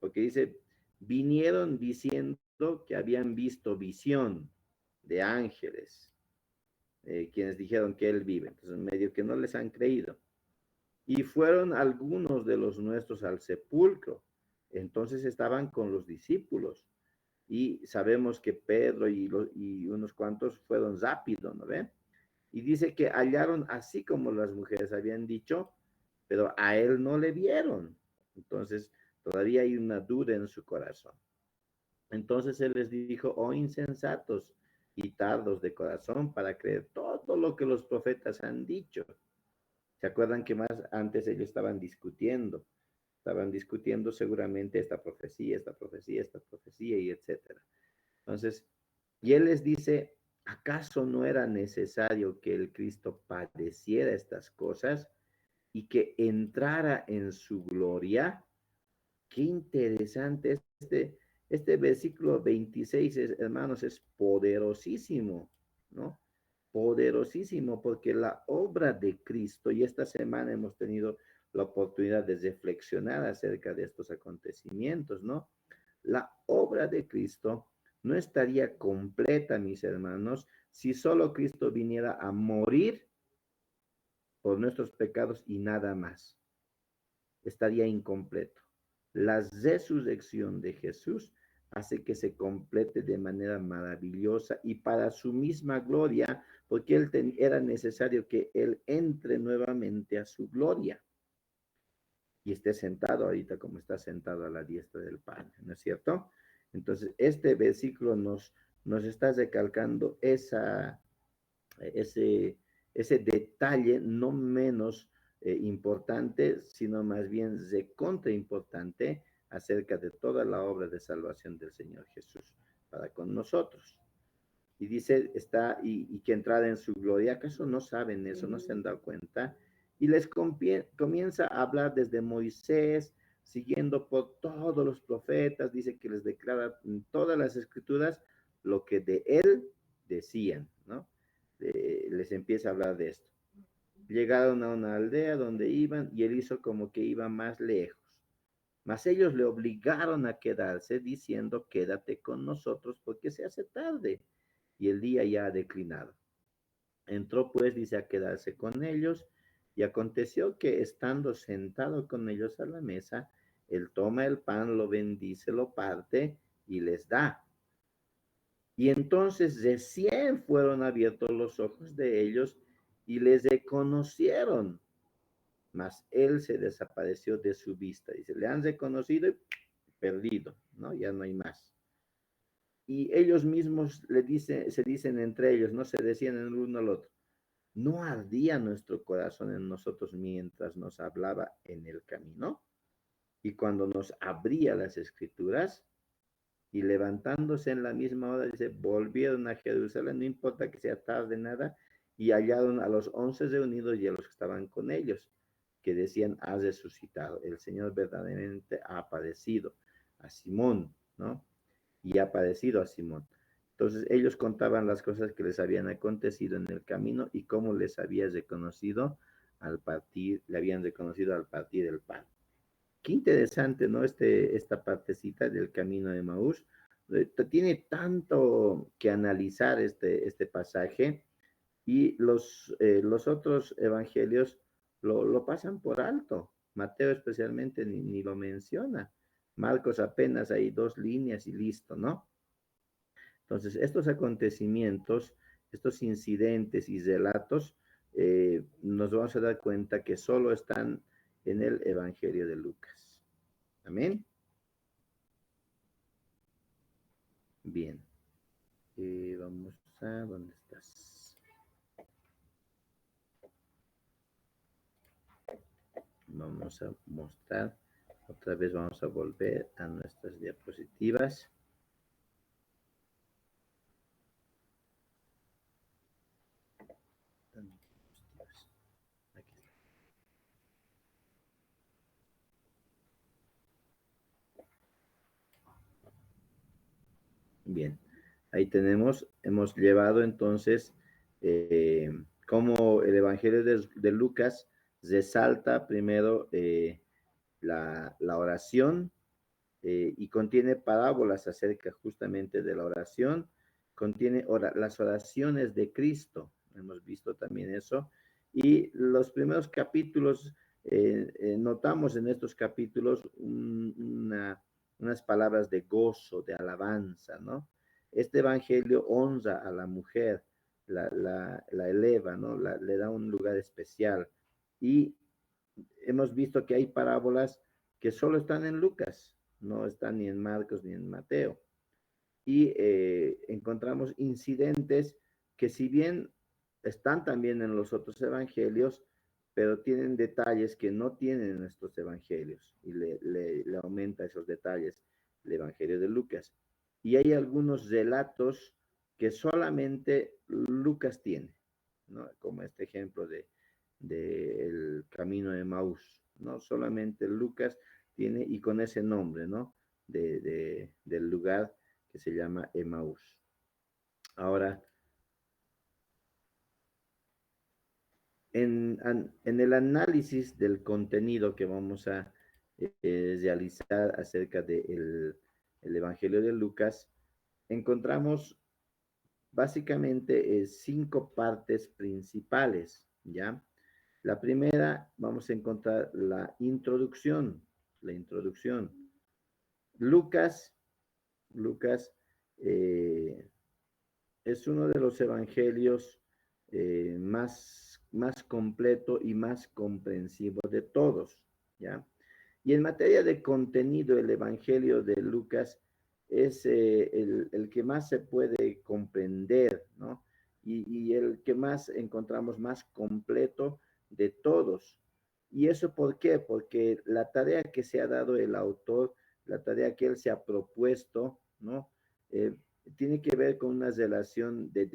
Speaker 1: Porque dice, vinieron diciendo que habían visto visión de ángeles, quienes dijeron que él vive. Entonces, medio que no les han creído. Y fueron algunos de los nuestros al sepulcro. Entonces estaban con los discípulos. Y sabemos que Pedro y unos cuantos fueron rápido, ¿no ven? Y dice que hallaron así como las mujeres habían dicho, pero a él no le vieron. Entonces, todavía hay una duda en su corazón. Entonces él les dijo, oh insensatos y tardos de corazón para creer todo lo que los profetas han dicho. ¿Se acuerdan que más antes ellos estaban discutiendo? Estaban discutiendo seguramente esta profecía, esta profecía, esta profecía y etcétera. Entonces, y él les dice, ¿acaso no era necesario que el Cristo padeciera estas cosas y que entrara en su gloria? Qué interesante este versículo 26, hermanos, es poderosísimo, ¿no? Poderosísimo, porque la obra de Cristo, y esta semana hemos tenido la oportunidad de reflexionar acerca de estos acontecimientos, ¿no? La obra de Cristo no estaría completa, mis hermanos, si solo Cristo viniera a morir por nuestros pecados y nada más. Estaría incompleto. La resurrección de Jesús hace que se complete de manera maravillosa y para su misma gloria, porque era necesario que Él entre nuevamente a su gloria y esté sentado ahorita como está sentado a la diestra del Padre, ¿no es cierto? Entonces, este versículo nos está recalcando ese, ese detalle no menos importante, sino más bien recontra importante acerca de toda la obra de salvación del Señor Jesús para con nosotros. Y dice, y que entrada en su gloria, ¿acaso no saben eso? ¿No se han dado cuenta? Y les comienza a hablar desde Moisés, siguiendo por todos los profetas, dice que les declara en todas las escrituras lo que de él decían, ¿no? Les empieza a hablar de esto. Llegaron a una aldea donde iban y él hizo como que iba más lejos. Mas ellos le obligaron a quedarse diciendo, quédate con nosotros porque se hace tarde y el día ya ha declinado. Entró pues, dice, a quedarse con ellos y aconteció que estando sentado con ellos a la mesa, él toma el pan, lo bendice, lo parte y les da. Y entonces recién fueron abiertos los ojos de ellos y les reconocieron, mas él se desapareció de su vista. Dice, le han reconocido y perdido, ¿no? Ya no hay más. Y ellos mismos se dicen entre ellos, no se decían el uno al otro. ¿No ardía nuestro corazón en nosotros mientras nos hablaba en el camino? Y cuando nos abría las escrituras, y levantándose en la misma hora, dice, volvieron a Jerusalén, no importa que sea tarde, nada, y hallaron a los 11 reunidos y a los que estaban con ellos, que decían, ha resucitado, el Señor verdaderamente ha aparecido a Simón, ¿no? Y ha aparecido a Simón. Entonces ellos contaban las cosas que les habían acontecido en el camino y cómo les había reconocido al partir, le habían reconocido al partir del pan. Qué interesante, ¿no? Esta partecita del camino de Maús. Tiene tanto que analizar este pasaje y los otros evangelios lo pasan por alto. Mateo especialmente ni lo menciona. Marcos apenas hay 2 líneas y listo, ¿no? Entonces, estos acontecimientos, estos incidentes y relatos, nos vamos a dar cuenta que solo están en el Evangelio de Lucas. Amén. Bien. Vamos a, ¿dónde estás? Vamos a mostrar, otra vez vamos a volver a nuestras diapositivas. Aquí está. Bien, ahí tenemos, hemos llevado entonces cómo el Evangelio de Lucas resalta primero la oración y contiene parábolas acerca justamente de la oración, contiene las oraciones de Cristo, hemos visto también eso, y los primeros capítulos, notamos en estos capítulos unas palabras de gozo, de alabanza, ¿no? Este evangelio honra a la mujer, la eleva, ¿no? Le da un lugar especial. Y hemos visto que hay parábolas que solo están en Lucas, no están ni en Marcos ni en Mateo. Y encontramos incidentes que si bien están también en los otros evangelios, pero tienen detalles que no tienen en estos evangelios y le aumenta esos detalles el evangelio de Lucas. Y hay algunos relatos que solamente Lucas tiene, ¿no? Como este ejemplo de el camino de Maús, ¿no? Solamente Lucas tiene y con ese nombre, ¿no? Del lugar que se llama Emaús. Ahora, en el análisis del contenido que vamos a realizar acerca del el Evangelio de Lucas, encontramos básicamente 5 partes principales, ¿ya? La primera, vamos a encontrar la introducción, la introducción. Lucas eh, es uno de los evangelios más completo y más comprensivo de todos, ¿ya? Y en materia de contenido, el evangelio de Lucas es el que más se puede comprender, ¿no? Y el que más encontramos más completo de todos. ¿Y eso por qué? Porque la tarea que se ha dado el autor, la tarea que él se ha propuesto, ¿no? Tiene que ver con una relación de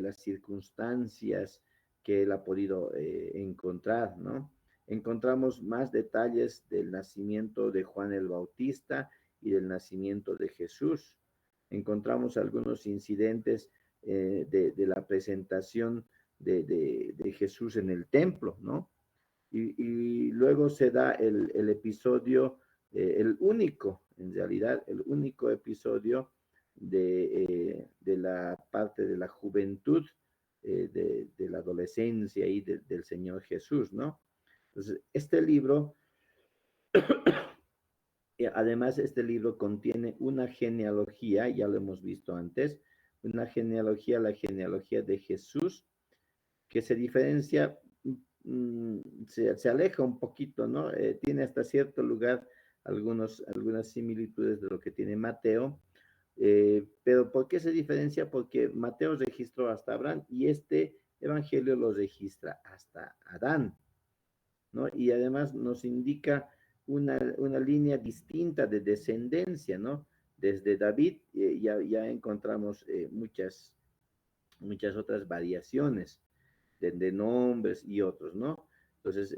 Speaker 1: las circunstancias que él ha podido encontrar, ¿no? Encontramos más detalles del nacimiento de Juan el Bautista y del nacimiento de Jesús. Encontramos algunos incidentes de la presentación de Jesús en el templo, ¿no? Y luego se da el episodio, el único, en realidad, el único episodio de la parte de la juventud, de la adolescencia y del Señor Jesús, ¿no? Entonces, este libro, además, este libro contiene una genealogía, ya lo hemos visto antes, una genealogía, la genealogía de Jesús, que se diferencia, se aleja un poquito, ¿no? Tiene hasta cierto lugar algunas similitudes de lo que tiene Mateo, pero ¿por qué se diferencia? Porque Mateo registró hasta Abraham y este evangelio lo registra hasta Adán, ¿no? Y además nos indica una línea distinta de descendencia, ¿no? Desde David ya encontramos muchas otras variaciones de nombres y otros, ¿no? Entonces,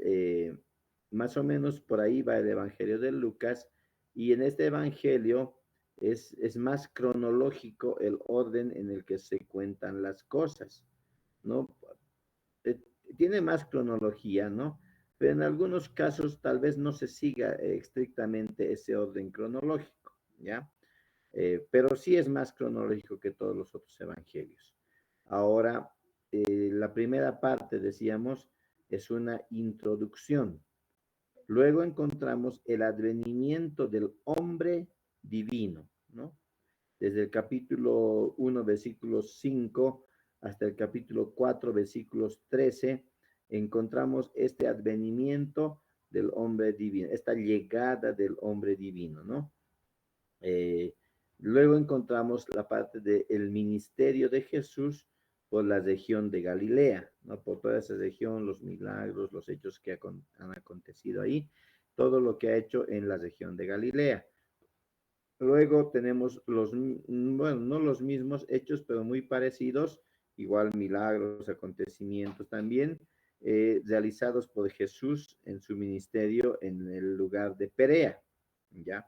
Speaker 1: más o menos por ahí va el Evangelio de Lucas, y en este Evangelio es más cronológico el orden en el que se cuentan las cosas, ¿no? Eh, Tiene más cronología, ¿no? Pero en algunos casos tal vez no se siga estrictamente ese orden cronológico, ¿ya? Pero sí es más cronológico que todos los otros evangelios. Ahora, la primera parte, decíamos, es una introducción. Luego encontramos el advenimiento del hombre divino, ¿no? Desde el capítulo 1, versículos 5, hasta el capítulo 4, versículos 13, encontramos este advenimiento del hombre divino, esta llegada del hombre divino, ¿no? Eh, Luego encontramos la parte del ministerio de Jesús por la región de Galilea, ¿no? Por toda esa región, los milagros, los hechos que han acontecido ahí, todo lo que ha hecho en la región de Galilea. Luego tenemos bueno, no los mismos hechos, pero muy parecidos, igual milagros, acontecimientos también, realizados por Jesús en su ministerio en el lugar de Perea, ¿ya?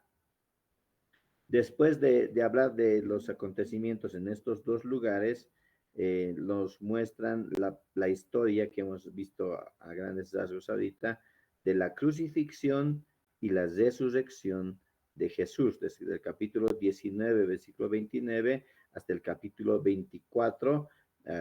Speaker 1: Después de hablar de los acontecimientos en estos dos lugares, nos muestran la historia que hemos visto a grandes rasgos ahorita de la crucifixión y la resurrección de Jesús, desde el capítulo 19, versículo 29, hasta el capítulo 24,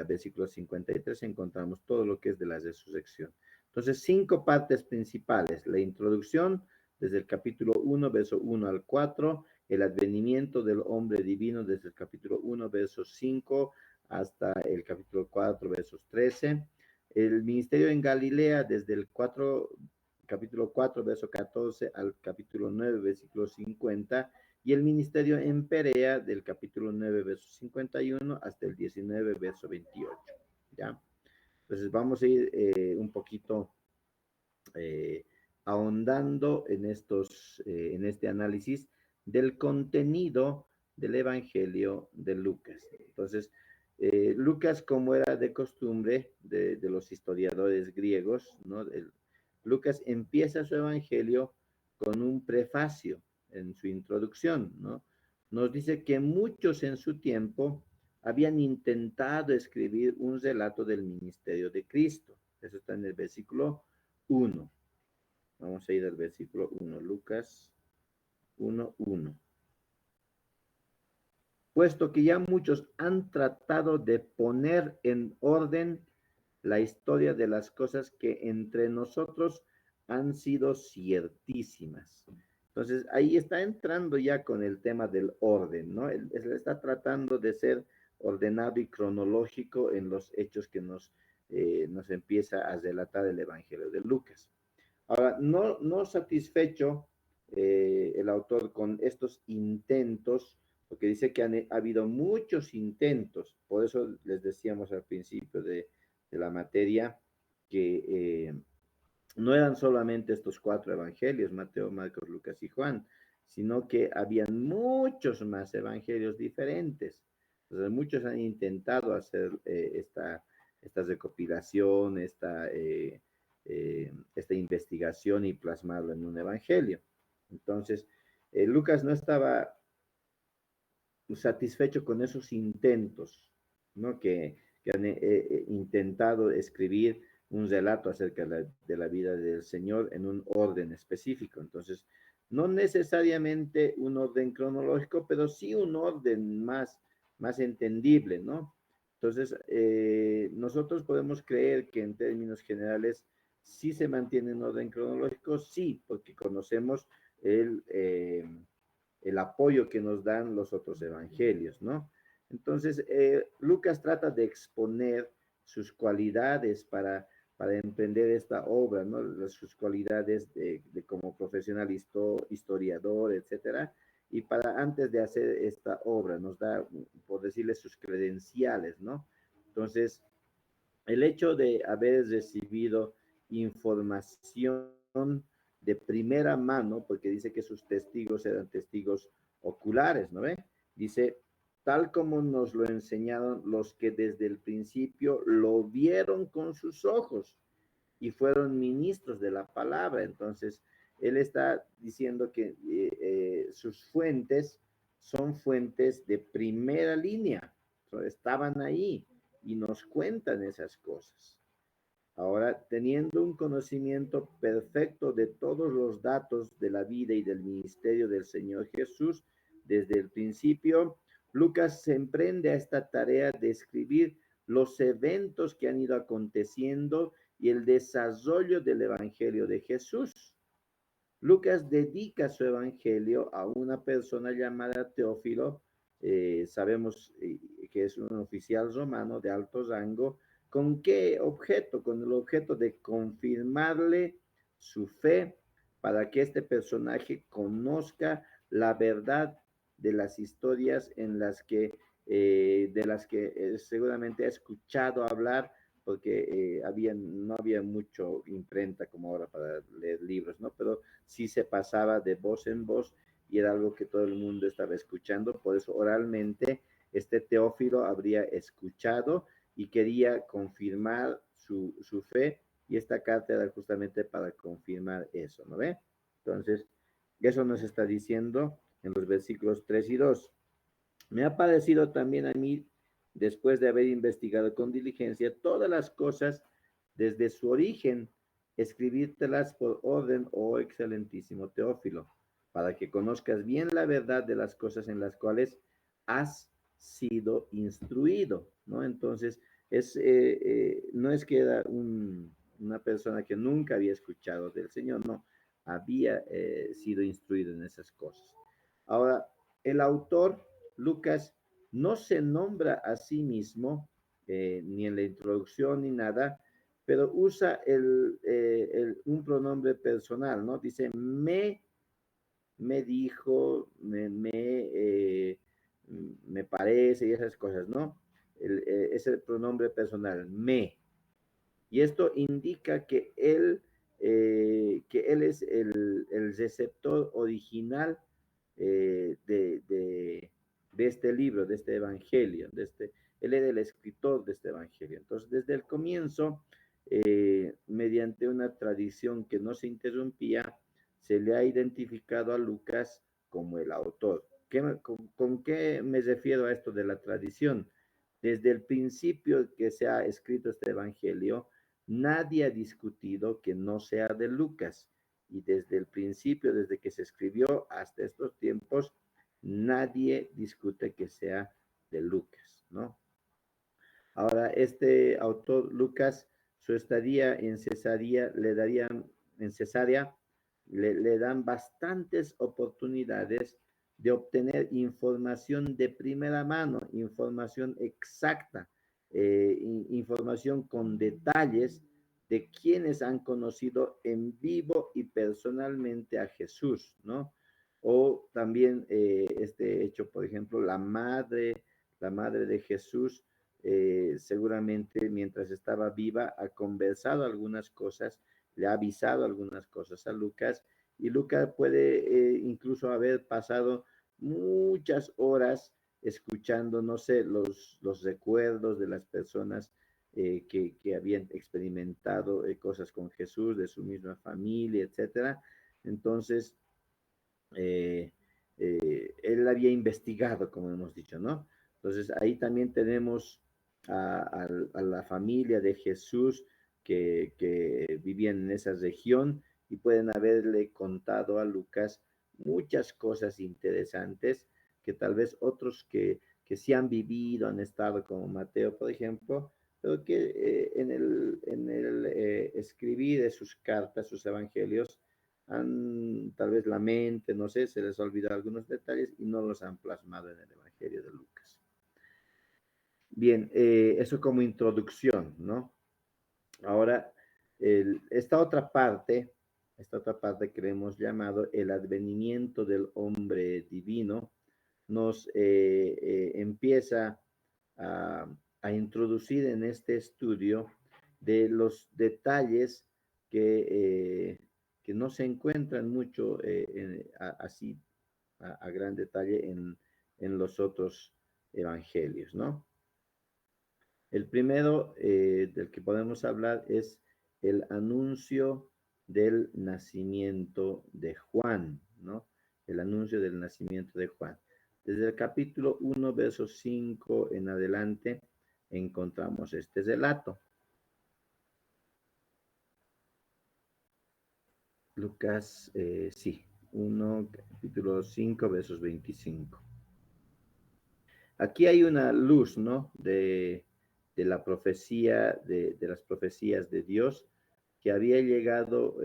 Speaker 1: versículo 53, encontramos todo lo que es de la resurrección. Entonces, 5 partes principales: la introducción, desde el capítulo 1, verso 1 al 4, el advenimiento del hombre divino desde el capítulo 1, versos 5 hasta el capítulo 4, versos 13. El ministerio en Galilea desde el capítulo 4, verso 14 al capítulo 9, versículo 50. Y el ministerio en Perea del capítulo 9, verso 51 hasta el 19, verso 28. ¿Ya? Entonces vamos a ir un poquito eh, ahondando en este análisis del contenido del Evangelio de Lucas. Entonces, Lucas, como era de costumbre de los historiadores griegos, ¿no? Lucas empieza su Evangelio con un prefacio en su introducción, ¿no? Nos dice que muchos en su tiempo habían intentado escribir un relato del ministerio de Cristo. Eso está en el versículo 1. Vamos a ir al versículo 1, Lucas 1:1. Puesto que ya muchos han tratado de poner en orden la historia de las cosas que entre nosotros han sido ciertísimas. Entonces, ahí está entrando ya con el tema del orden, ¿no? Él está tratando de ser ordenado y cronológico en los hechos que nos empieza a relatar el Evangelio de Lucas. Ahora, no satisfecho el autor con estos intentos, porque dice que ha habido muchos intentos, por eso les decíamos al principio de la materia que no eran solamente estos 4 evangelios, Mateo, Marcos, Lucas y Juan, sino que habían muchos más evangelios diferentes. Entonces, muchos han intentado hacer esta recopilación, esta investigación y plasmarlo en un evangelio. Entonces, Lucas no estaba satisfecho con esos intentos, ¿no? Que han intentado escribir un relato acerca de la vida del Señor en un orden específico. Entonces, no necesariamente un orden cronológico, pero sí un orden más entendible, ¿no? Entonces, nosotros podemos creer que en términos generales sí se mantiene un orden cronológico, sí, porque conocemos el apoyo que nos dan los otros evangelios, ¿no? Entonces, Lucas trata de exponer sus cualidades para emprender esta obra, ¿no? Sus cualidades de como profesional historiador, etcétera. Y para antes de hacer esta obra, nos da, por decirle, sus credenciales, ¿no? Entonces, el hecho de haber recibido información de primera mano, porque dice que sus testigos eran testigos oculares, ¿no ve? Dice, tal como nos lo enseñaron los que desde el principio lo vieron con sus ojos y fueron ministros de la palabra. Entonces, él está diciendo que sus fuentes son fuentes de primera línea, estaban ahí y nos cuentan esas cosas. Ahora, teniendo un conocimiento perfecto de todos los datos de la vida y del ministerio del Señor Jesús desde el principio, Lucas se emprende a esta tarea de escribir los eventos que han ido aconteciendo y el desarrollo del Evangelio de Jesús. Lucas dedica su Evangelio a una persona llamada Teófilo, sabemos que es un oficial romano de alto rango. ¿Con qué objeto? Con el objeto de confirmarle su fe para que este personaje conozca la verdad de las historias en las que, de las que seguramente ha escuchado hablar, porque no había mucho imprenta como ahora para leer libros, ¿no? Pero sí se pasaba de voz en voz y era algo que todo el mundo estaba escuchando. Por eso oralmente este Teófilo habría escuchado y quería confirmar su fe, y esta carta era justamente para confirmar eso, ¿no ve? Entonces, eso nos está diciendo en los versículos 3 y 2. Me ha parecido también a mí, después de haber investigado con diligencia todas las cosas desde su origen, escribírtelas por orden, oh excelentísimo Teófilo, para que conozcas bien la verdad de las cosas en las cuales has sido instruido, ¿no? Entonces, no es que era una persona que nunca había escuchado del Señor, no, había sido instruido en esas cosas. Ahora, el autor, Lucas, no se nombra a sí mismo, ni en la introducción ni nada, pero usa un pronombre personal, ¿no? Dice, me dijo, me parece y esas cosas, ¿no? Es el pronombre personal, me. Y esto indica que él es el receptor original de este libro, de este evangelio, él era el escritor de este evangelio. Entonces, desde el comienzo, mediante una tradición que no se interrumpía, se le ha identificado a Lucas como el autor. ¿Con qué me refiero a esto de la tradición? Desde el principio que se ha escrito este evangelio, nadie ha discutido que no sea de Lucas. Y desde el principio, desde que se escribió hasta estos tiempos, nadie discute que sea de Lucas, ¿no? Ahora, este autor, Lucas, su estadía en Cesarea, le dan bastantes oportunidades de obtener información de primera mano, información exacta, información con detalles de quienes han conocido en vivo y personalmente a Jesús, ¿no? O también este hecho, por ejemplo, la madre de Jesús, seguramente mientras estaba viva ha conversado algunas cosas, le ha avisado algunas cosas a Lucas, y Lucas puede incluso haber pasado muchas horas escuchando, no sé, los recuerdos de las personas que habían experimentado cosas con Jesús, de su misma familia, etcétera. Entonces, él había investigado, como hemos dicho, ¿no? Entonces, ahí también tenemos a la familia de Jesús que vivían en esa región y pueden haberle contado a Lucas muchas cosas interesantes que tal vez otros que sí han vivido, han estado como Mateo, por ejemplo, pero que en el escribir de sus cartas, sus evangelios, tal vez la mente, no sé, se les olvidó algunos detalles y no los han plasmado en el Evangelio de Lucas. Bien, eso como introducción, ¿no? Ahora, esta otra parte que le hemos llamado el advenimiento del hombre divino, nos empieza a, a introducir en este estudio de los detalles que no se encuentran mucho así a gran detalle en los otros evangelios, ¿no? El primero del que podemos hablar es el anuncio del nacimiento de Juan, ¿no? El anuncio del nacimiento de Juan. Desde el capítulo 1, verso 5 en adelante, encontramos este relato. Lucas, sí, 1, capítulo 5, versos 25. Aquí hay una luz, ¿no? De la profecía, de las profecías de Dios, que había llegado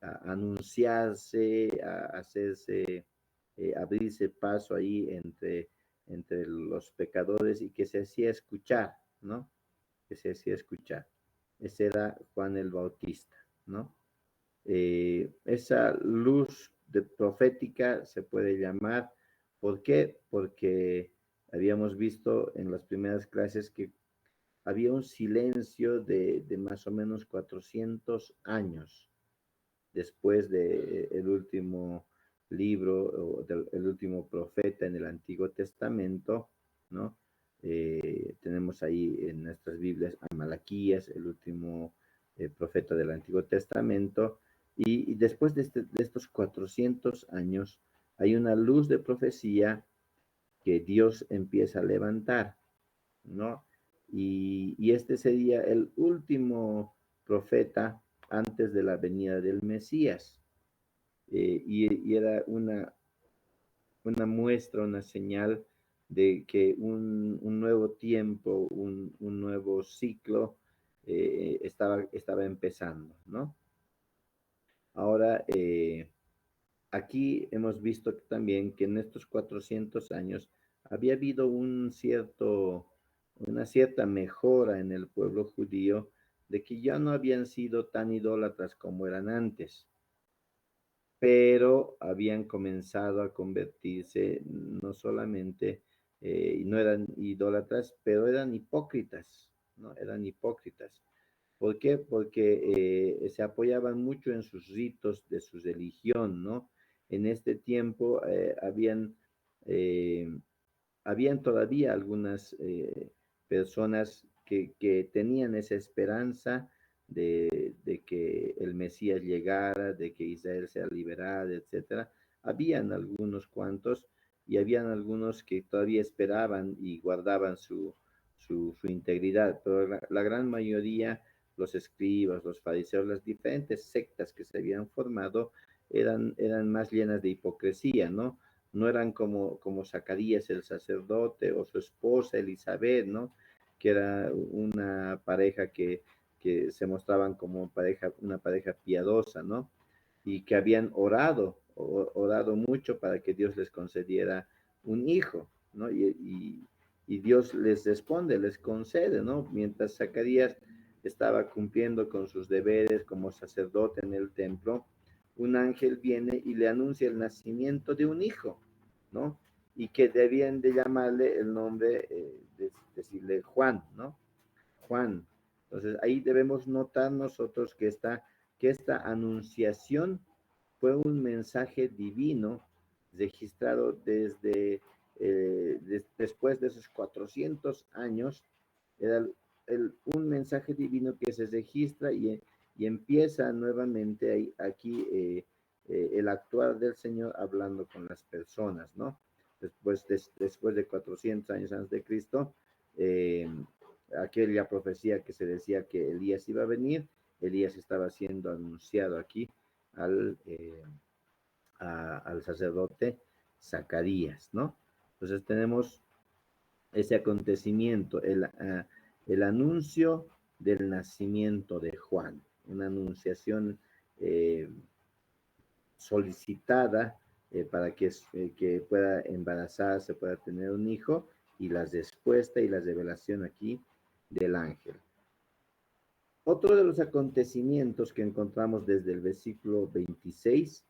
Speaker 1: a anunciarse, a hacerse, abrirse paso ahí entre los pecadores y que se hacía escuchar, ¿no? Que se hacía escuchar. Ese era Juan el Bautista, ¿no? Esa luz profética se puede llamar. ¿Por qué? Porque habíamos visto en las primeras clases que había un silencio de más o menos 400 años después del último libro o del último profeta en el Antiguo Testamento, ¿no? Tenemos ahí en nuestras Biblias a Malaquías, el último profeta del Antiguo Testamento, y después de estos 400 años hay una luz de profecía que Dios empieza a levantar, ¿no? Y este sería el último profeta antes de la venida del Mesías. Y era una muestra, una señal de que un nuevo tiempo, un nuevo ciclo estaba empezando, ¿no? Ahora, aquí hemos visto también que en estos 400 años había habido una cierta mejora en el pueblo judío, de que ya no habían sido tan idólatras como eran antes, pero habían comenzado a convertirse no solamente, no eran idólatras, pero eran hipócritas, ¿no? Eran hipócritas. ¿Por qué? Porque se apoyaban mucho en sus ritos de su religión, ¿no? En este tiempo eh, habían todavía algunas personas que tenían esa esperanza de que el Mesías llegara, de que Israel sea liberada, etcétera. Habían algunos cuantos y habían algunos que todavía esperaban y guardaban su integridad, pero la gran mayoría, los escribas, los fariseos, las diferentes sectas que se habían formado, eran más llenas de hipocresía, ¿no? No eran como Zacarías el sacerdote o su esposa Elizabeth, ¿no? Que era una pareja que se mostraban como una pareja piadosa, ¿no? Y que habían orado mucho para que Dios les concediera un hijo, ¿no? Y Dios les responde, les concede, ¿no? Mientras Zacarías estaba cumpliendo con sus deberes como sacerdote en el templo, un ángel viene y le anuncia el nacimiento de un hijo, ¿no? Y que debían de llamarle el nombre, decirle Juan, ¿no? Juan. Entonces ahí debemos notar nosotros que esta anunciación fue un mensaje divino registrado después de esos 400 años. Era un mensaje divino que se registra y empieza nuevamente aquí el actuar del Señor hablando con las personas, ¿no? Después de 400 años antes de Cristo, aquella profecía que se decía que Elías iba a venir, Elías estaba siendo anunciado aquí al, al sacerdote Zacarías, ¿no? Entonces tenemos ese acontecimiento, el anuncio del nacimiento de Juan, una anunciación solicitada para que pueda embarazarse, pueda tener un hijo, y la respuesta y la revelación aquí del ángel. Otro de los acontecimientos que encontramos desde el versículo 26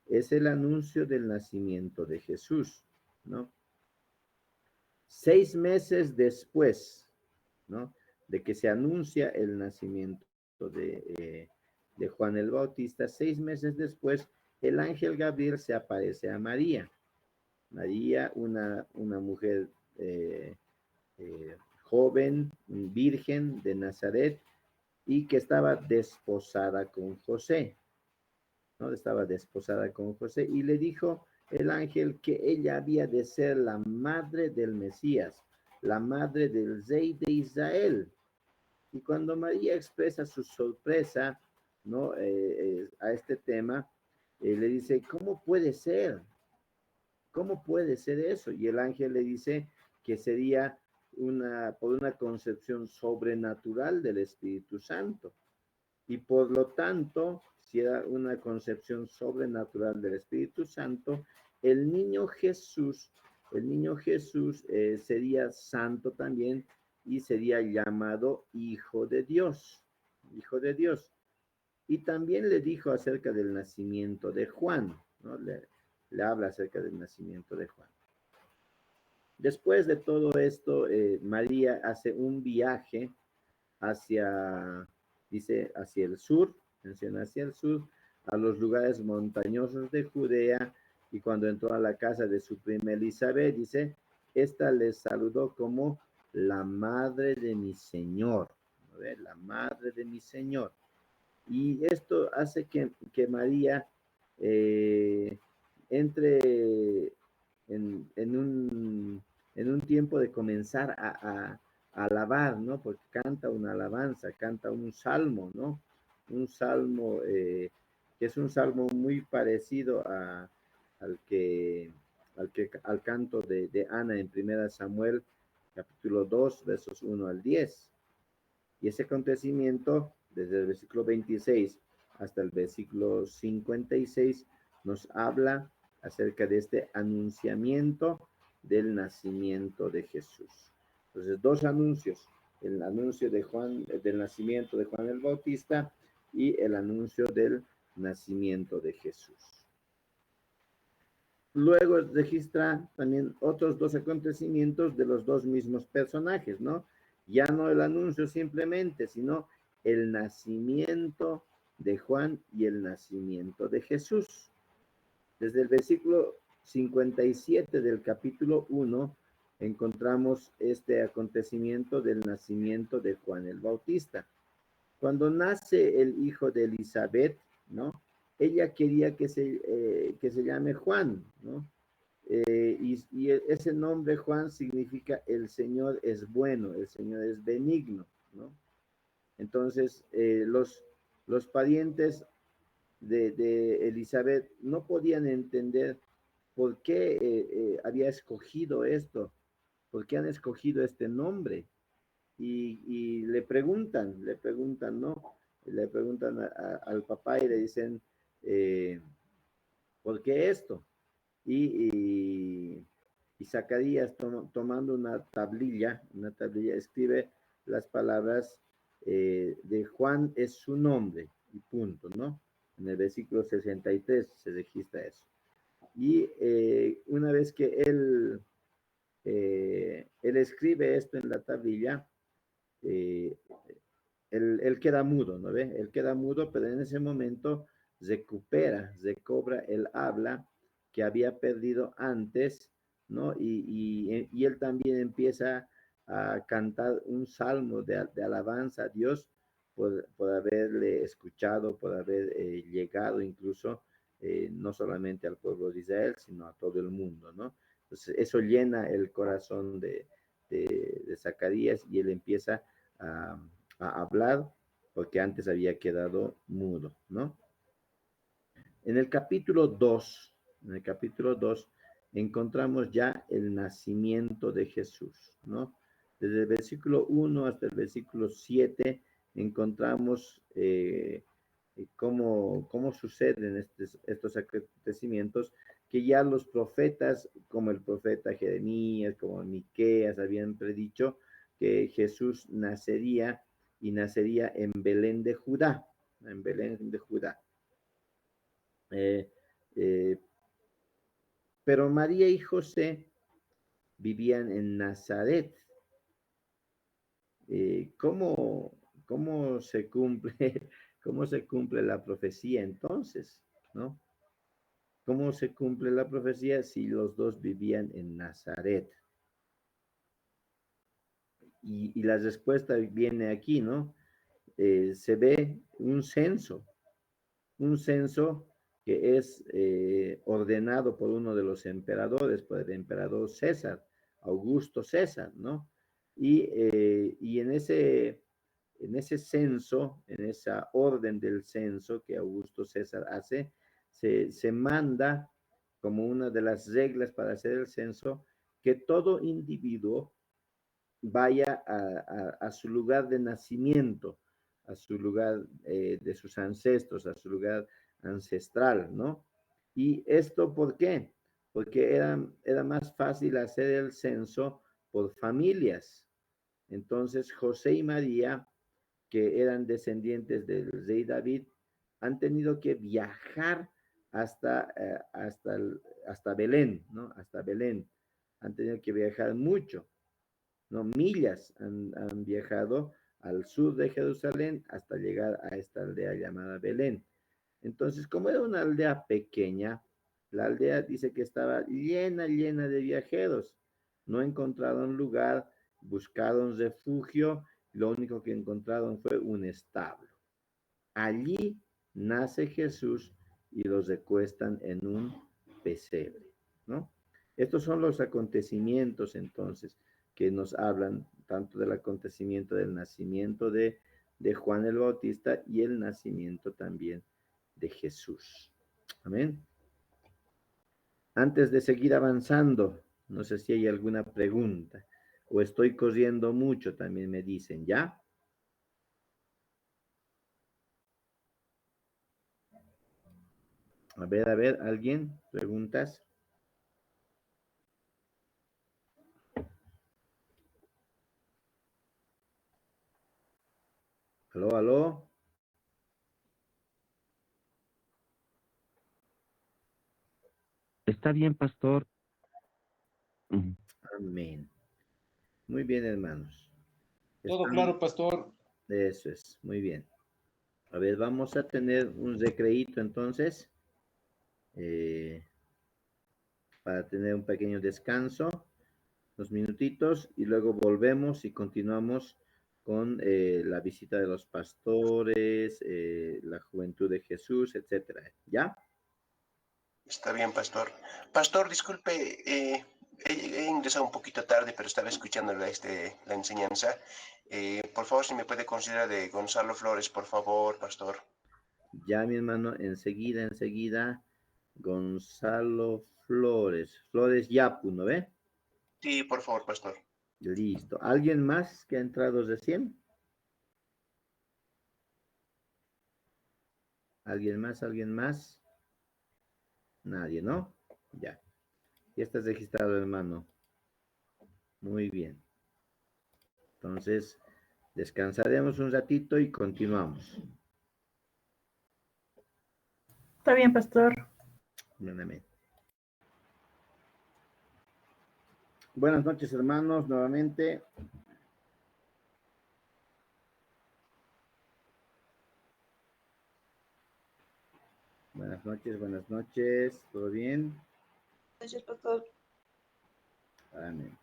Speaker 1: es el anuncio del nacimiento de Jesús, ¿no? 6 meses después, ¿no? De que se anuncia el nacimiento de Juan el Bautista, 6 meses después, el ángel Gabriel se aparece a María. María, una mujer joven, virgen de Nazaret, y que estaba desposada con José, ¿no? Estaba desposada con José, y le dijo el ángel que ella había de ser la madre del Mesías, la madre del rey de Israel. Y cuando María expresa su sorpresa, ¿no? A este tema, le dice, ¿cómo puede ser? ¿Cómo puede ser eso? Y el ángel le dice que sería por una concepción sobrenatural del Espíritu Santo. Y por lo tanto, si era una concepción sobrenatural del Espíritu Santo, el niño Jesús, sería santo también y sería llamado Hijo de Dios, Hijo de Dios. Y también le dijo acerca del nacimiento de Juan, ¿no? Le habla acerca del nacimiento de Juan. Después de todo esto, María hace un viaje hacia, dice, hacia el sur, menciona hacia el sur, a los lugares montañosos de Judea, y cuando entró a la casa de su prima Elizabeth, dice, esta le saludó como la madre de mi Señor, ¿no? La madre de mi Señor. Y esto hace que María entre en un tiempo de comenzar a alabar, ¿no? Porque canta una alabanza, canta un salmo, ¿no? Un salmo que es un salmo muy parecido al que, al canto de Ana en 1 Samuel, capítulo 2, versos 1 al 10. Y ese acontecimiento, desde el versículo 26 hasta el versículo 56, nos habla acerca de este anunciamiento del nacimiento de Jesús. Entonces, dos anuncios, el anuncio de Juan, del nacimiento de Juan el Bautista, y el anuncio del nacimiento de Jesús. Luego registra también otros dos acontecimientos de los dos mismos personajes, ¿no? Ya no el anuncio simplemente, sino el nacimiento de Juan y el nacimiento de Jesús. Desde el versículo 57 del capítulo 1 encontramos este acontecimiento del nacimiento de Juan el Bautista. Cuando nace el hijo de Elizabeth, ¿no? Ella quería que se llame Juan, ¿no? Y ese nombre Juan significa el Señor es bueno, el Señor es benigno, ¿no? Entonces, los parientes de Elizabeth no podían entender por qué había escogido esto, por qué han escogido este nombre. Y le preguntan, ¿no? Le preguntan al papá y le dicen, ¿por qué esto? Y Zacarías tomando una tablilla escribe las palabras de Juan es su nombre, y punto, ¿no? En el versículo 63 se registra eso. Y una vez que él escribe esto en la tablilla, eh, él queda mudo, ¿no ve? Él queda mudo, pero en ese momento recobra el habla que había perdido antes, ¿no? Y él también empieza a cantar un salmo de alabanza a Dios por haberle escuchado, por haber llegado incluso no solamente al pueblo de Israel, sino a todo el mundo, ¿no? Entonces, eso llena el corazón de Zacarías, y él empieza a, a hablar porque antes había quedado mudo, ¿no? En el capítulo 2, encontramos ya el nacimiento de Jesús, ¿no? Desde el versículo 1 hasta el versículo 7 encontramos cómo suceden estos acontecimientos que ya los profetas, como el profeta Jeremías, como Miqueas, habían predicho que Jesús nacería, y nacería en Belén de Judá, en Belén de Judá. Eh, eh, pero María y José vivían en Nazaret. ¿Cómo se cumple, ¿Cómo se cumple la profecía entonces? ¿No? ¿Cómo se cumple la profecía si los dos vivían en Nazaret? Y la respuesta viene aquí, ¿no? Se ve un censo que es ordenado por uno de los emperadores, por el emperador César, Augusto César, ¿no? Y en ese censo, en esa orden del censo que Augusto César hace, se manda como una de las reglas para hacer el censo que todo individuo vaya a su lugar de nacimiento, a su lugar de sus ancestros, a su lugar ancestral, ¿no? ¿Y esto por qué? Porque era más fácil hacer el censo por familias. Entonces, José y María, que eran descendientes del rey David, han tenido que viajar hasta Belén, ¿no? Hasta Belén. Han tenido que viajar mucho, ¿no? Millas han viajado al sur de Jerusalén hasta llegar a esta aldea llamada Belén. Entonces, como era una aldea pequeña, la aldea dice que estaba llena de viajeros. No encontraron lugar, buscaron refugio, lo único que encontraron fue un establo. Allí nace Jesús y los recuestan en un pesebre, ¿no? Estos son los acontecimientos entonces que nos hablan tanto del acontecimiento del nacimiento de Juan el Bautista y el nacimiento también de Jesús. Amén. Antes de seguir avanzando, no sé si hay alguna pregunta o estoy corriendo mucho, también me dicen, ¿ya? A ver, ¿alguien? ¿Preguntas? Aló, aló.
Speaker 3: Está bien, pastor.
Speaker 1: Amén. Muy bien, hermanos.
Speaker 4: Todo
Speaker 1: Están,
Speaker 4: claro, pastor.
Speaker 1: eso es, muy bien. A ver, vamos a tener un recreíto entonces, eh, para tener un pequeño descanso, 2 minutitos, y luego volvemos y continuamos con la visita de los pastores, la juventud de Jesús, etcétera. ¿Ya?
Speaker 5: Está bien, pastor. Pastor, disculpe, he ingresado un poquito tarde, pero estaba escuchando la enseñanza. Por favor, si me puede considerar de Gonzalo Flores, por favor, pastor.
Speaker 1: Ya, mi hermano, enseguida, Gonzalo Flores, Flores Yapu, ¿no ve?
Speaker 5: Sí, por favor, pastor.
Speaker 1: Listo. ¿Alguien más que ha entrado recién? ¿Alguien más? ¿Alguien más? Nadie, ¿no? Ya. Ya estás registrado, hermano. Muy bien. Entonces, descansaremos un ratito y continuamos.
Speaker 2: Está bien, pastor.
Speaker 1: Amén. Buenas noches, hermanos, nuevamente. Buenas noches. ¿Todo bien?
Speaker 6: Gracias, pastor.
Speaker 1: Amén.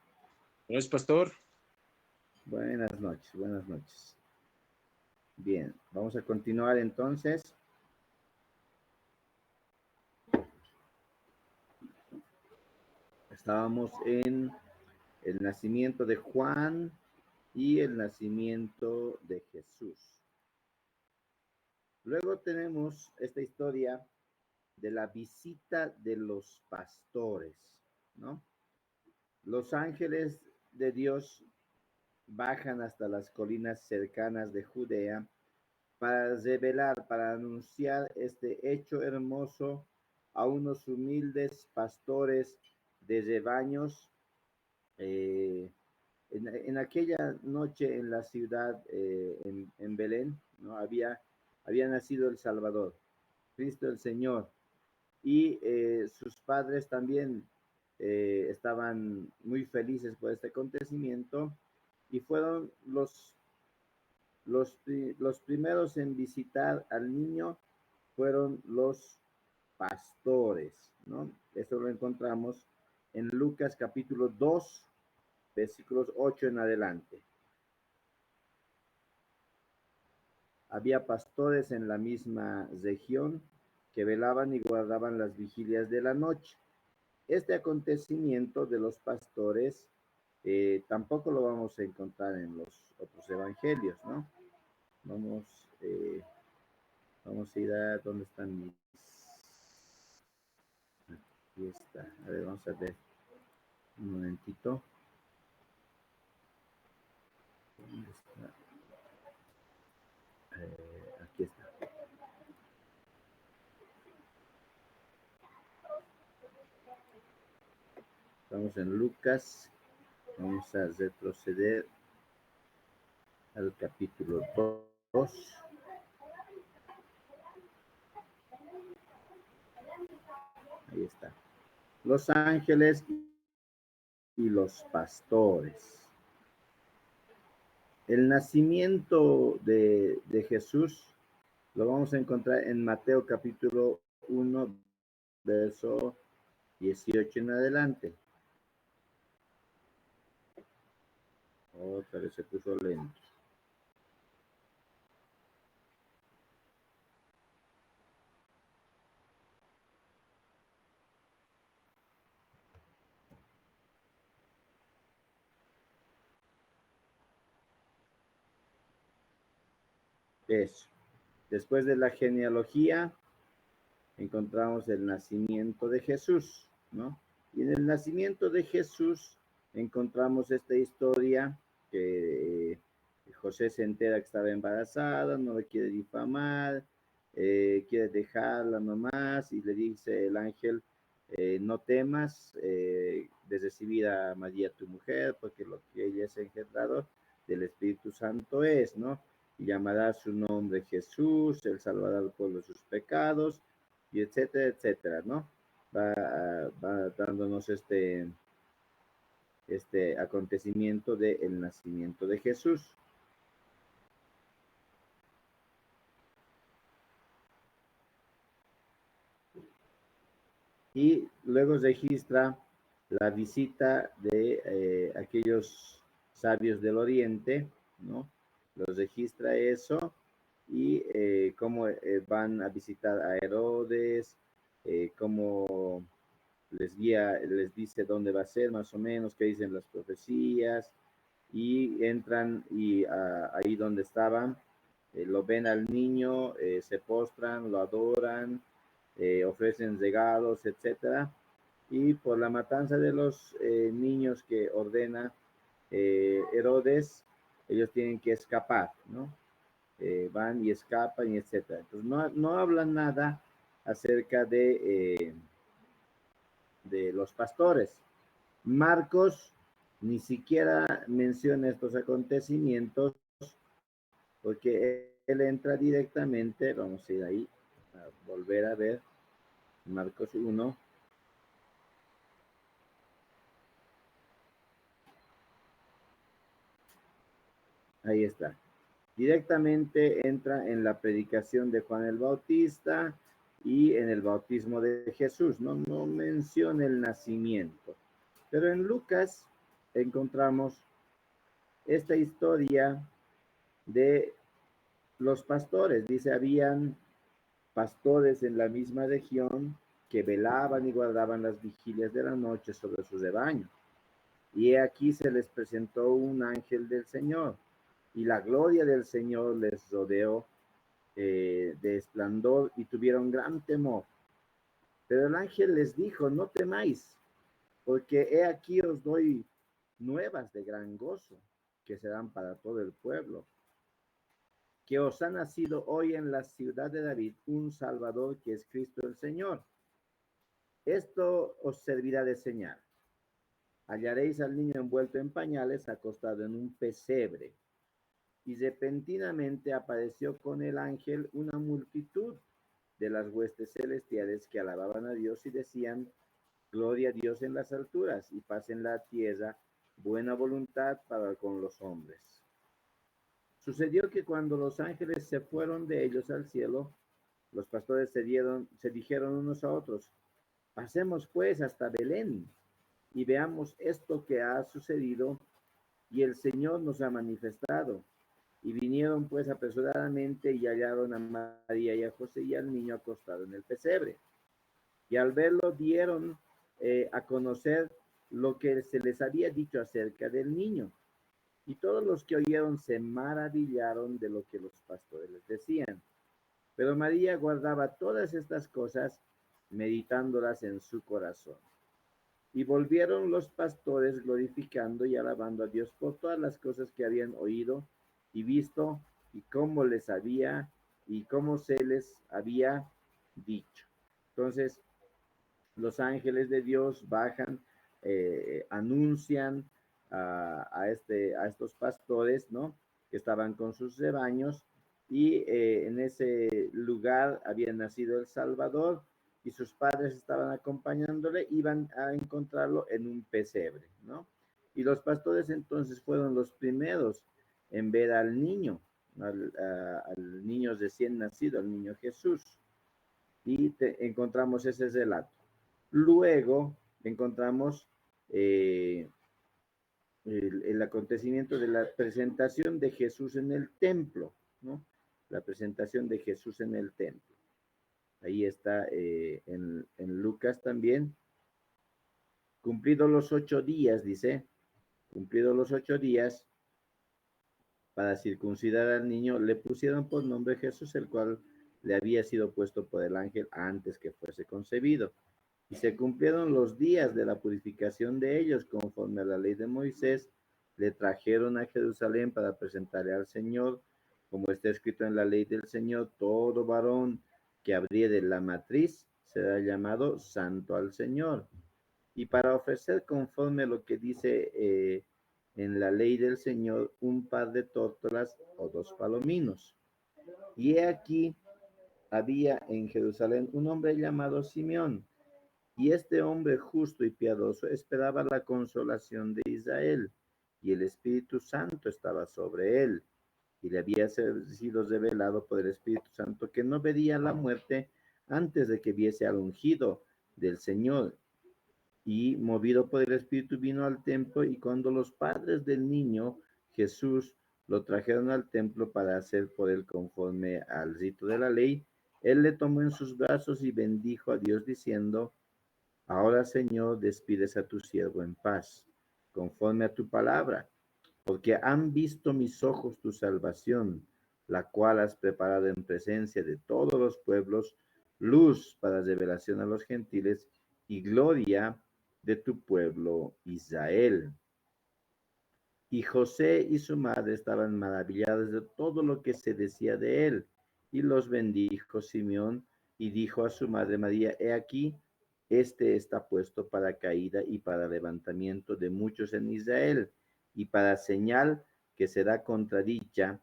Speaker 4: Gracias, pastor.
Speaker 1: Buenas noches. Bien, vamos a continuar entonces. Estábamos en el nacimiento de Juan y el nacimiento de Jesús. Luego tenemos esta historia de la visita de los pastores, ¿no? Los ángeles de Dios bajan hasta las colinas cercanas de Judea para revelar, para anunciar este hecho hermoso a unos humildes pastores de rebaños. En aquella noche en la ciudad, en Belén, ¿no? Había nacido el Salvador, Cristo el Señor, y sus padres también estaban muy felices por este acontecimiento y fueron los los primeros en visitar al niño fueron los pastores, ¿no? Eso lo encontramos en Lucas capítulo 2, versículos 8 en adelante. Había pastores en la misma región que velaban y guardaban las vigilias de la noche. Este acontecimiento de los pastores tampoco lo vamos a encontrar en los otros evangelios, ¿no? Vamos, vamos a ir a dónde están mis... Aquí está. A ver, vamos a ver. Un momentito. ¿Dónde está? Aquí está. Estamos en Lucas. Vamos a retroceder al capítulo 2. Ahí está. Los ángeles y los pastores. El nacimiento de Jesús lo vamos a encontrar en Mateo capítulo 1, verso 18 en adelante. Otra vez se puso lento. Eso. Después de la genealogía, encontramos el nacimiento de Jesús, ¿no? Y en el nacimiento de Jesús encontramos esta historia que José se entera que estaba embarazada, no le quiere difamar, quiere dejarla nomás y le dice el ángel, no temas de recibir a María tu mujer, porque lo que ella es engendrado del Espíritu Santo es, ¿no? Y llamará su nombre Jesús, él salvará al pueblo de sus pecados, y etcétera, etcétera, ¿no? Va dándonos este acontecimiento del nacimiento de Jesús. Y luego registra la visita de aquellos sabios del oriente, ¿no? Los registra eso y cómo van a visitar a Herodes, cómo les guía, les dice dónde va a ser más o menos, qué dicen las profecías, y entran y ahí donde estaban, lo ven al niño, se postran, lo adoran, ofrecen regalos, etcétera, y por la matanza de los niños que ordena Herodes, ellos tienen que escapar, ¿no? Van y escapan y etcétera. Entonces no hablan nada acerca de los pastores. Marcos ni siquiera menciona estos acontecimientos porque él entra directamente, vamos a ir ahí, a volver a ver Marcos 1. Ahí está. Directamente entra en la predicación de Juan el Bautista y en el bautismo de Jesús. No menciona el nacimiento. Pero en Lucas encontramos esta historia de los pastores. Dice, habían pastores en la misma región que velaban y guardaban las vigilias de la noche sobre su rebaño. Y aquí se les presentó un ángel del Señor, y la gloria del Señor les rodeó de esplendor y tuvieron gran temor. Pero el ángel les dijo, no temáis, porque he aquí os doy nuevas de gran gozo, que serán para todo el pueblo, que os ha nacido hoy en la ciudad de David un Salvador, que es Cristo el Señor. Esto os servirá de señal. Hallaréis al niño envuelto en pañales, acostado en un pesebre. Y repentinamente apareció con el ángel una multitud de las huestes celestiales que alababan a Dios y decían, gloria a Dios en las alturas y paz en la tierra, buena voluntad para con los hombres. Sucedió que cuando los ángeles se fueron de ellos al cielo, los pastores se dijeron unos a otros, pasemos pues hasta Belén y veamos esto que ha sucedido y el Señor nos ha manifestado. Y vinieron pues apresuradamente y hallaron a María y a José y al niño acostado en el pesebre. Y al verlo dieron a conocer lo que se les había dicho acerca del niño. Y todos los que oyeron se maravillaron de lo que los pastores les decían. Pero María guardaba todas estas cosas, meditándolas en su corazón. Y volvieron los pastores glorificando y alabando a Dios por todas las cosas que habían oído y visto y cómo se les había dicho. Entonces, los ángeles de Dios bajan, anuncian a estos pastores, ¿no? Que estaban con sus rebaños y en ese lugar había nacido el Salvador y sus padres estaban acompañándole, iban a encontrarlo en un pesebre, ¿no? Y los pastores entonces fueron los primeros en ver al niño, al niño recién nacido, al niño Jesús. Y encontramos ese relato. Luego encontramos el acontecimiento de la presentación de Jesús en el templo, ¿no? La presentación de Jesús en el templo. Ahí está en Lucas también. Cumplidos los 8 días, dice, cumplidos los 8 días, para circuncidar al niño, le pusieron por nombre Jesús, el cual le había sido puesto por el ángel antes que fuese concebido. Y se cumplieron los días de la purificación de ellos, conforme a la ley de Moisés, le trajeron a Jerusalén para presentarle al Señor, como está escrito en la ley del Señor, todo varón que abriere la matriz será llamado santo al Señor. Y para ofrecer conforme a lo que dice en la ley del Señor, un par de tórtolas o 2 palominos. Y he aquí, había en Jerusalén un hombre llamado Simeón, y este hombre justo y piadoso esperaba la consolación de Israel, y el Espíritu Santo estaba sobre él, y le había sido revelado por el Espíritu Santo que no vería la muerte antes de que viese al ungido del Señor. Y movido por el Espíritu vino al templo, y cuando los padres del niño Jesús lo trajeron al templo para hacer por él conforme al rito de la ley, él le tomó en sus brazos y bendijo a Dios diciendo, ahora, Señor, despides a tu siervo en paz, conforme a tu palabra, porque han visto mis ojos tu salvación, la cual has preparado en presencia de todos los pueblos, luz para revelación a los gentiles y gloria de tu pueblo Israel. Y José y su madre estaban maravillados de todo lo que se decía de él, y los bendijo Simeón y dijo a su madre María, he aquí, este está puesto para caída y para levantamiento de muchos en Israel, y para señal que será contradicha,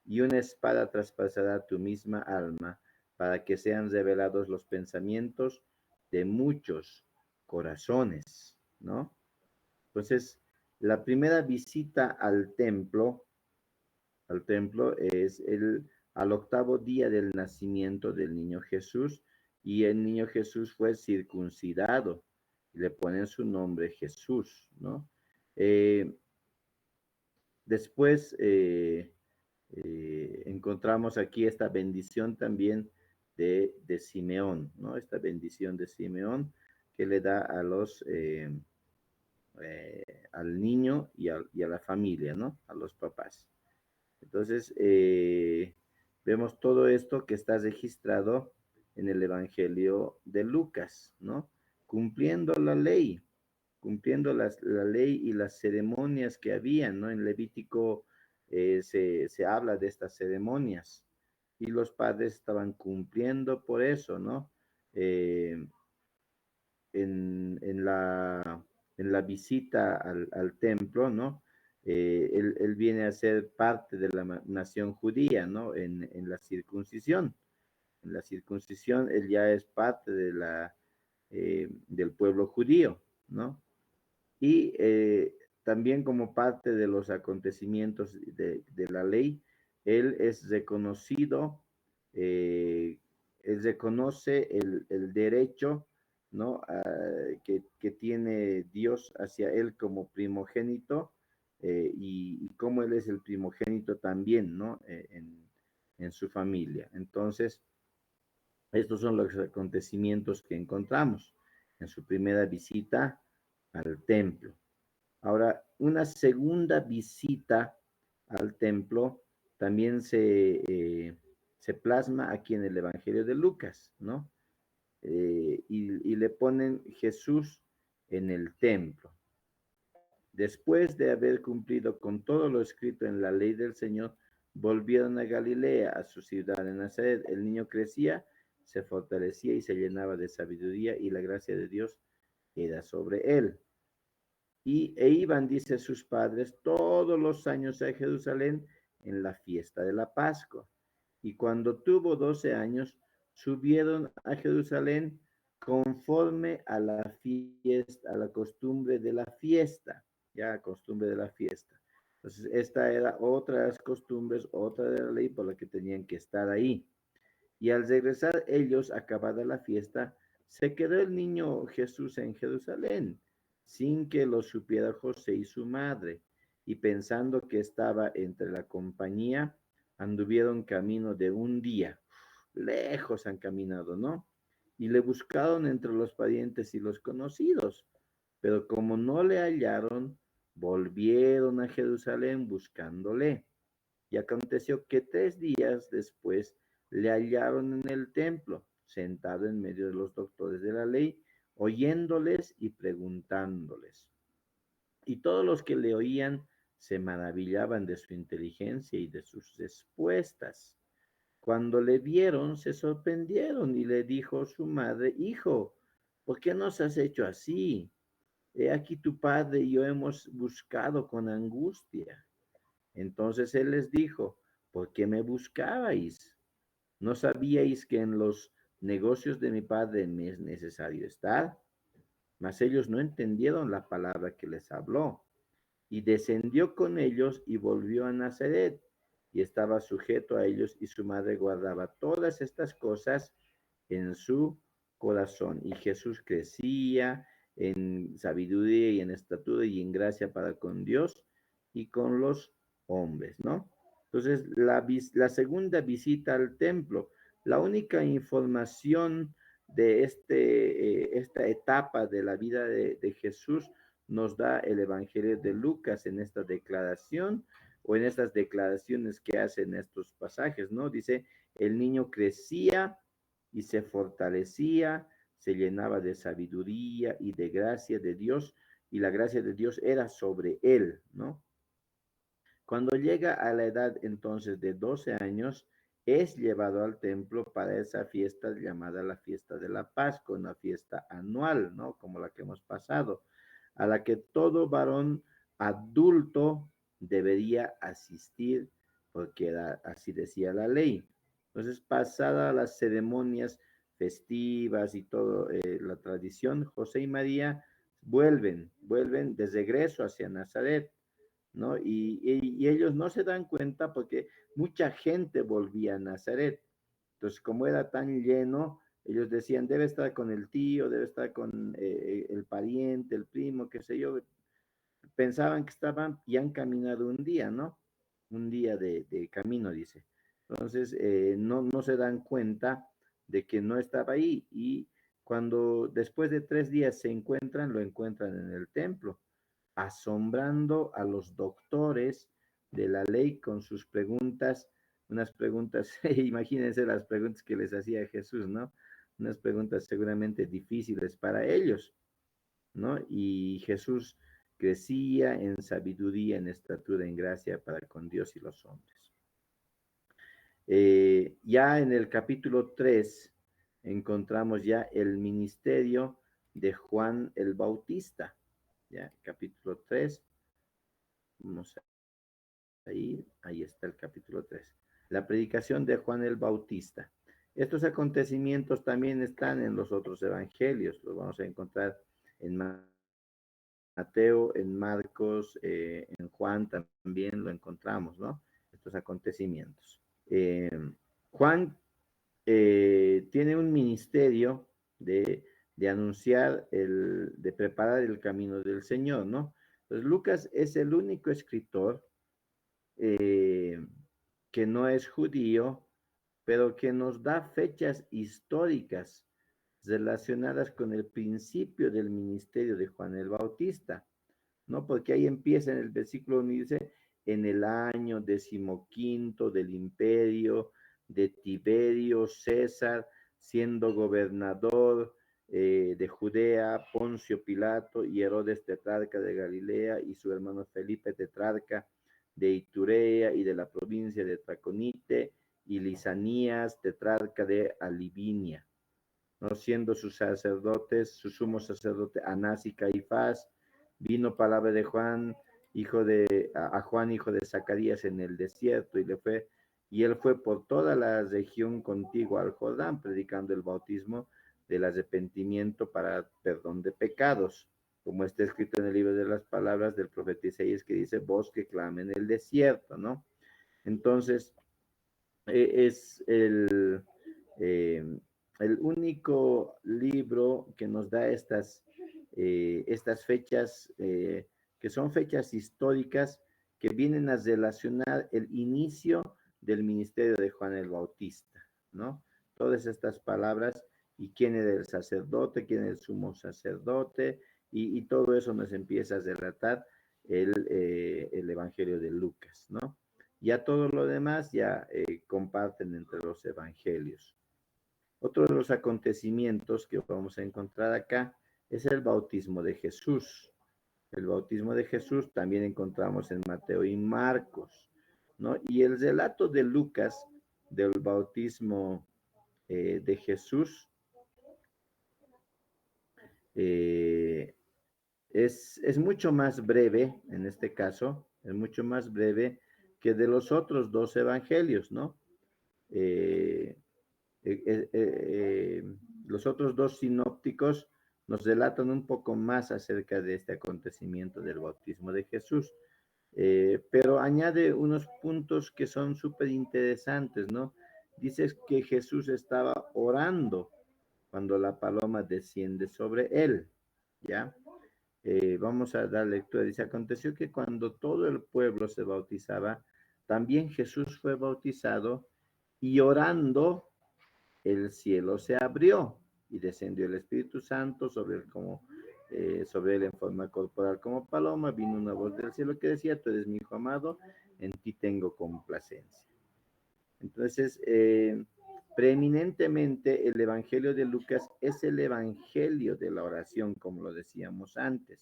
Speaker 1: y una espada traspasará tu misma alma, para que sean revelados los pensamientos de muchos corazones, ¿no? Entonces, la primera visita al templo es al 8º día del nacimiento del niño Jesús, y el niño Jesús fue circuncidado, le ponen su nombre Jesús, ¿no? Después encontramos aquí esta bendición también de Simeón, ¿no? Esta bendición de Simeón que le da a al niño y a la familia, ¿no? A los papás. Entonces, vemos todo esto que está registrado en el Evangelio de Lucas, ¿no? Cumpliendo la ley, cumpliendo la ley y las ceremonias que habían, ¿no? En Levítico se habla de estas ceremonias y los padres estaban cumpliendo por eso, ¿no? En la visita al templo, ¿no? Él viene a ser parte de la nación judía, ¿no? En la circuncisión. En la circuncisión, él ya es parte del pueblo judío, ¿no? Y también como parte de los acontecimientos de la ley, él es reconocido, él reconoce el derecho, ¿no? Que tiene Dios hacia él como primogénito, y cómo él es el primogénito también, ¿no? En su familia. Entonces, estos son los acontecimientos que encontramos en su primera visita al templo. Ahora, una segunda visita al templo también se plasma aquí en el Evangelio de Lucas, ¿no? Y le ponen Jesús en el templo. Después de haber cumplido con todo lo escrito en la ley del Señor, volvieron a Galilea, a su ciudad de Nazaret. El niño crecía, se fortalecía y se llenaba de sabiduría, y la gracia de Dios era sobre él. E iban, dice, sus padres todos los años a Jerusalén en la fiesta de la Pascua. Y cuando tuvo 12 años, subieron a Jerusalén conforme a la fiesta, a la costumbre de la fiesta, ya, costumbre de la fiesta. Entonces, esta era otra de las costumbres, otra de la ley por la que tenían que estar ahí. Y al regresar ellos, acabada la fiesta, se quedó el niño Jesús en Jerusalén, sin que lo supiera José y su madre. Y pensando que estaba entre la compañía, anduvieron camino de un día. Lejos han caminado, ¿no? Y le buscaron entre los parientes y los conocidos. Pero como no le hallaron, volvieron a Jerusalén buscándole. Y aconteció que 3 días después le hallaron en el templo, sentado en medio de los doctores de la ley, oyéndoles y preguntándoles. Y todos los que le oían se maravillaban de su inteligencia y de sus respuestas. Cuando le vieron, se sorprendieron, y le dijo su madre: Hijo, ¿por qué nos has hecho así? He aquí tu padre y yo hemos buscado con angustia. Entonces él les dijo: ¿por qué me buscabais? ¿No sabíais que en los negocios de mi padre me es necesario estar? Mas ellos no entendieron la palabra que les habló. Y descendió con ellos y volvió a Nazaret, y estaba sujeto a ellos, y su madre guardaba todas estas cosas en su corazón. Y Jesús crecía en sabiduría y en estatura y en gracia para con Dios y con los hombres, ¿no? Entonces, la segunda visita al templo, la única información de esta etapa de la vida de Jesús nos da el Evangelio de Lucas en esta declaración, o en estas declaraciones que hace en estos pasajes, ¿no? Dice: el niño crecía y se fortalecía, se llenaba de sabiduría y de gracia de Dios, y la gracia de Dios era sobre él, ¿no? Cuando llega a la edad entonces de 12 años, es llevado al templo para esa fiesta llamada la fiesta de la Pascua, una fiesta anual, ¿no? Como la que hemos pasado, a la que todo varón adulto debería asistir, porque así decía la ley. Entonces, pasadas las ceremonias festivas y toda la tradición, José y María vuelven de regreso hacia Nazaret, ¿no? Y ellos no se dan cuenta porque mucha gente volvía a Nazaret. Entonces, como era tan lleno, ellos decían: debe estar con el tío, debe estar con el pariente, el primo, qué sé yo. Pensaban que estaban y han caminado un día, ¿no? Un día de camino, dice. Entonces, no se dan cuenta de que no estaba ahí. Y cuando después de 3 días se encuentran, lo encuentran en el templo, asombrando a los doctores de la ley con sus preguntas, unas preguntas, imagínense las preguntas que les hacía Jesús, ¿no? Unas preguntas seguramente difíciles para ellos, ¿no? Y Jesús crecía en sabiduría, en estatura, en gracia para con Dios y los hombres. Ya en el capítulo 3 encontramos ya el ministerio de Juan el Bautista. Ya, capítulo 3. Vamos a ir, ahí está el capítulo 3. La predicación de Juan el Bautista. Estos acontecimientos también están en los otros evangelios. Los vamos a encontrar en Mateo, en Marcos, en Juan también lo encontramos, ¿no? estos acontecimientos. Juan tiene un ministerio de anunciar, de preparar el camino del Señor, ¿no? Entonces, Lucas es el único escritor que no es judío, pero que nos da fechas históricas relacionadas con el principio del ministerio de Juan el Bautista, ¿no? Porque ahí empieza en el versículo 1 y dice, en el año 15 del imperio de Tiberio César, siendo gobernador de Judea, Poncio Pilato y Herodes tetrarca de Galilea y su hermano Felipe tetrarca de Iturea y de la provincia de Traconite y Lisanías tetrarca de Alivinia, ¿no? Siendo sus sacerdotes, su sumo sacerdote Anás y Caifás, vino palabra de Juan, a Juan, hijo de Zacarías, en el desierto, y él fue por toda la región contigua al Jordán, predicando el bautismo del arrepentimiento para perdón de pecados, como está escrito en el libro de las palabras del profeta Isaías, que dice, voz que clama en el desierto, ¿no? Entonces, es el único libro que nos da estas fechas, que son fechas históricas que vienen a relacionar el inicio del ministerio de Juan el Bautista, ¿no? Todas estas palabras y quién era el sacerdote, quién era el sumo sacerdote, y todo eso nos empieza a relatar el Evangelio de Lucas, ¿no? Ya todo lo demás ya comparten entre los evangelios. Otro de los acontecimientos que vamos a encontrar acá es el bautismo de Jesús. El bautismo de Jesús también encontramos en Mateo y Marcos, ¿no? Y el relato de Lucas del bautismo de Jesús es mucho más breve, en este caso, es mucho más breve que de los otros dos evangelios, ¿no? Los otros dos sinópticos nos relatan un poco más acerca de este acontecimiento del bautismo de Jesús, pero añade unos puntos que son súper interesantes, ¿no? Dices que Jesús estaba orando cuando la paloma desciende sobre él, ¿ya? Vamos a dar lectura. Dice, aconteció que cuando todo el pueblo se bautizaba, también Jesús fue bautizado y orando, el cielo se abrió y descendió el Espíritu Santo sobre él en forma corporal como paloma. Vino una voz del cielo que decía, tú eres mi hijo amado, en ti tengo complacencia. Entonces, preeminentemente el Evangelio de Lucas es el Evangelio de la oración, como lo decíamos antes.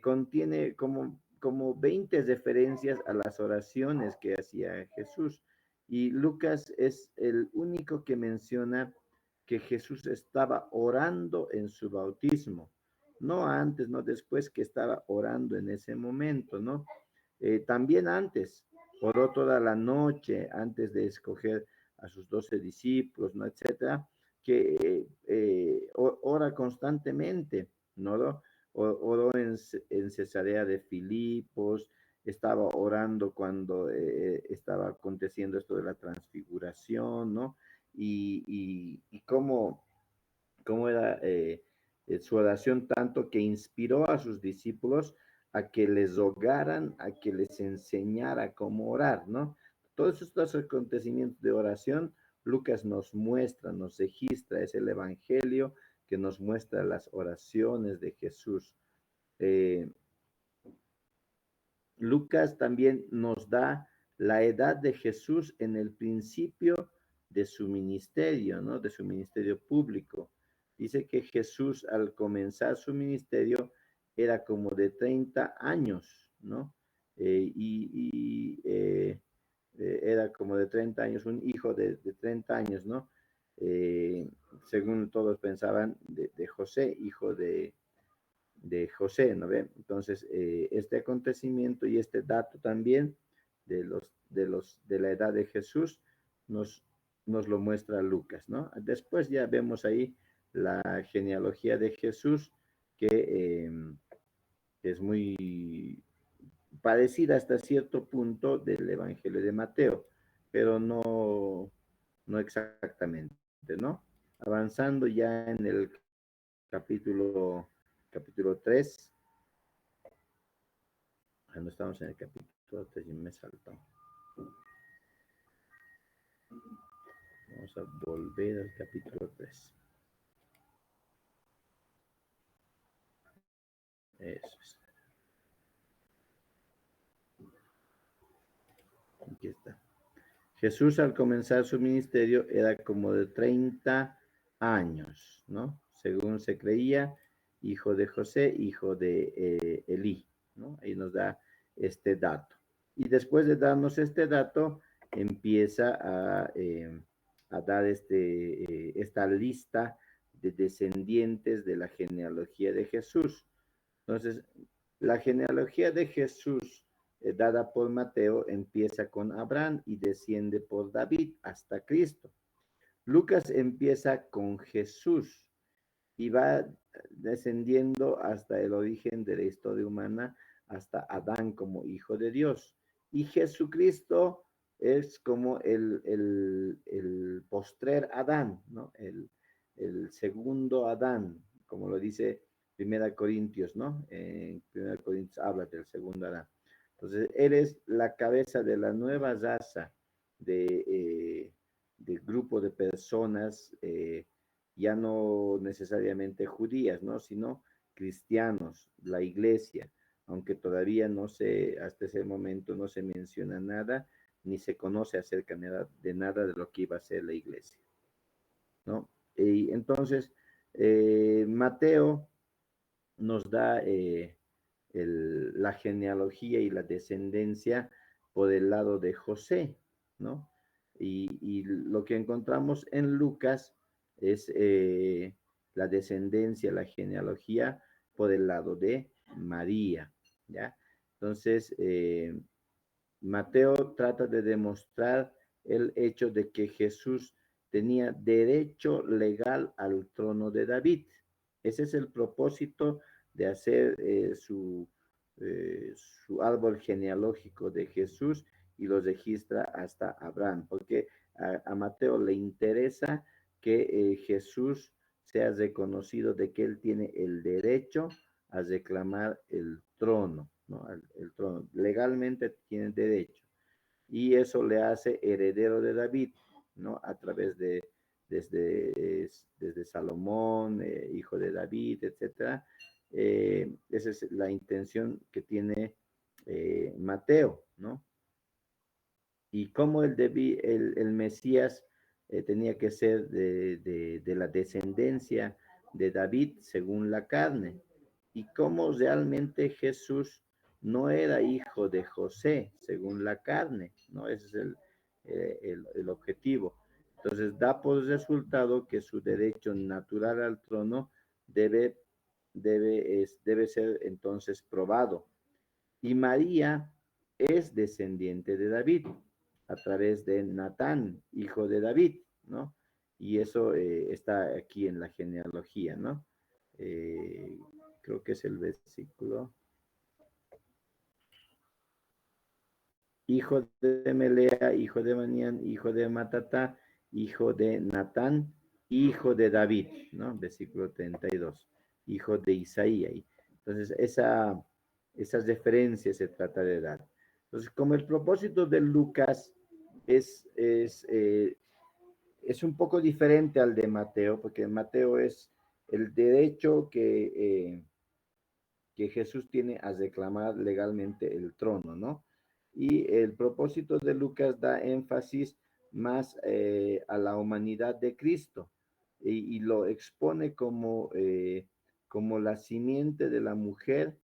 Speaker 1: Contiene como 20 referencias a las oraciones que hacía Jesús. Y Lucas es el único que menciona que Jesús estaba orando en su bautismo. No antes, no después, que estaba orando en ese momento, ¿no? También antes, oró toda la noche antes de escoger a sus 12 discípulos, ¿no? Etcétera, que ora constantemente, ¿no? Oró en Cesarea de Filipos, estaba orando cuando estaba aconteciendo esto de la transfiguración, ¿no? Y cómo era su oración, tanto que inspiró a sus discípulos a que les rogaran, a que les enseñara cómo orar, ¿no? Todos estos acontecimientos de oración, Lucas nos muestra, nos registra, es el Evangelio que nos muestra las oraciones de Jesús. Lucas también nos da la edad de Jesús en el principio de su ministerio, ¿no? De su ministerio público. Dice que Jesús, al comenzar su ministerio, era como de 30 años, ¿no? Era como de 30 años, un hijo de 30 años, ¿no? Según todos pensaban, de José, hijo de José, ¿no ve? Entonces, este acontecimiento y este dato también de la edad de Jesús nos lo muestra Lucas, ¿no? Después ya vemos ahí la genealogía de Jesús, que es muy parecida hasta cierto punto del Evangelio de Mateo, pero no exactamente, ¿no? Avanzando ya en el capítulo 3. No estamos en el capítulo 3 y me saltó. Vamos a volver al capítulo 3. Eso es. Aquí está. Jesús al comenzar su ministerio era como de 30 años, ¿no? Según se creía, hijo de José, hijo de Elí, ¿no? Ahí nos da este dato. Y después de darnos este dato, empieza a dar esta lista de descendientes de la genealogía de Jesús. Entonces, la genealogía de Jesús dada por Mateo empieza con Abraham y desciende por David hasta Cristo. Lucas empieza con Jesús y va descendiendo hasta el origen de la historia humana, hasta Adán como hijo de Dios. Y Jesucristo es como el postrer Adán, ¿no? El segundo Adán, como lo dice Primera Corintios, ¿no? En Primera Corintios habla del segundo Adán. Entonces, él es la cabeza de la nueva raza de grupo de personas, ya no necesariamente judías, ¿no? Sino cristianos, la iglesia, aunque todavía no se, hasta ese momento no se menciona nada, ni se conoce acerca de nada de lo que iba a ser la iglesia, ¿no? Y entonces, Mateo nos da la genealogía y la descendencia por el lado de José, ¿no? Y lo que encontramos en Lucas es la descendencia, la genealogía por el lado de María, ¿ya? Entonces, Mateo trata de demostrar el hecho de que Jesús tenía derecho legal al trono de David. Ese es el propósito de hacer su árbol genealógico de Jesús y lo registra hasta Abraham, porque a Mateo le interesa que Jesús sea reconocido de que él tiene el derecho a reclamar el trono, ¿no? El trono. Legalmente tiene derecho. Y eso le hace heredero de David, ¿no? A través desde Salomón, hijo de David, etcétera. Esa es la intención que tiene Mateo, ¿no? Y cómo el Mesías tenía que ser de la descendencia de David según la carne, y cómo realmente Jesús no era hijo de José según la carne, ¿no? Ese es el objetivo. Entonces da por resultado que su derecho natural al trono debe ser entonces probado. Y María es descendiente de David a través de Natán, hijo de David, ¿no? Y eso está aquí en la genealogía, ¿no? Creo que es el versículo. Hijo de Melea, hijo de Manián, hijo de Matatá, hijo de Natán, hijo de David, ¿no? Versículo 32, hijo de Isaías. Entonces, esas referencias se trata de dar. Entonces, como el propósito de Lucas es un poco diferente al de Mateo, porque Mateo es el derecho que Jesús tiene a reclamar legalmente el trono, ¿no? Y el propósito de Lucas da énfasis más a la humanidad de Cristo y lo expone como la simiente de la mujer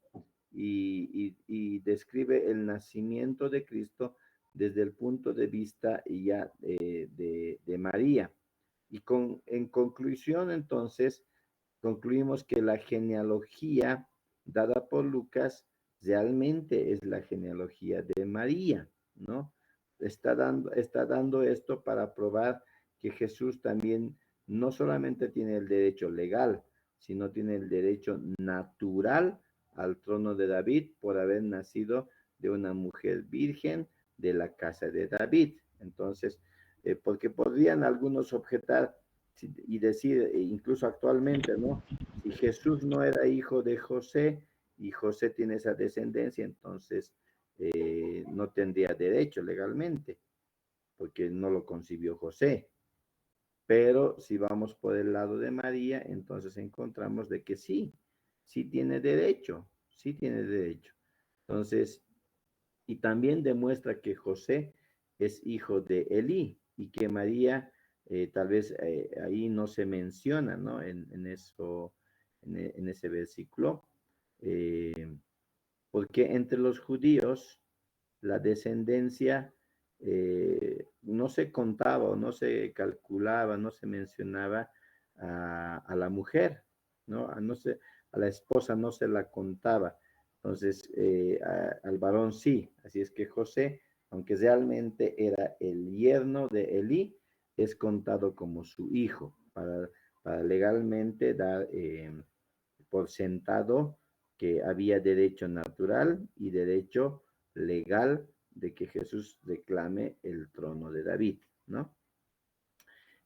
Speaker 1: y describe el nacimiento de Cristo desde el punto de vista ya de María. Y en conclusión, entonces, concluimos que la genealogía dada por Lucas realmente es la genealogía de María, ¿no? Está dando esto para probar que Jesús también no solamente tiene el derecho legal, sino tiene el derecho natural al trono de David por haber nacido de una mujer virgen de la casa de David. Entonces, porque podrían algunos objetar y decir, incluso actualmente, ¿no? Si Jesús no era hijo de José y José tiene esa descendencia, entonces no tendría derecho legalmente, porque no lo concibió José. Pero si vamos por el lado de María, entonces encontramos de que sí, sí tiene derecho, sí tiene derecho. Entonces, y también demuestra que José es hijo de Elí y que María, tal vez ahí no se menciona, ¿no? En eso, en ese versículo, eh, porque entre los judíos la descendencia no se contaba o no se calculaba, no se mencionaba a la mujer, ¿no? No se, a la esposa no se la contaba. Entonces, al varón sí. Así es que José, aunque realmente era el yerno de Elí, es contado como su hijo para legalmente dar por sentado que había derecho natural y derecho legal de que Jesús reclame el trono de David, ¿no?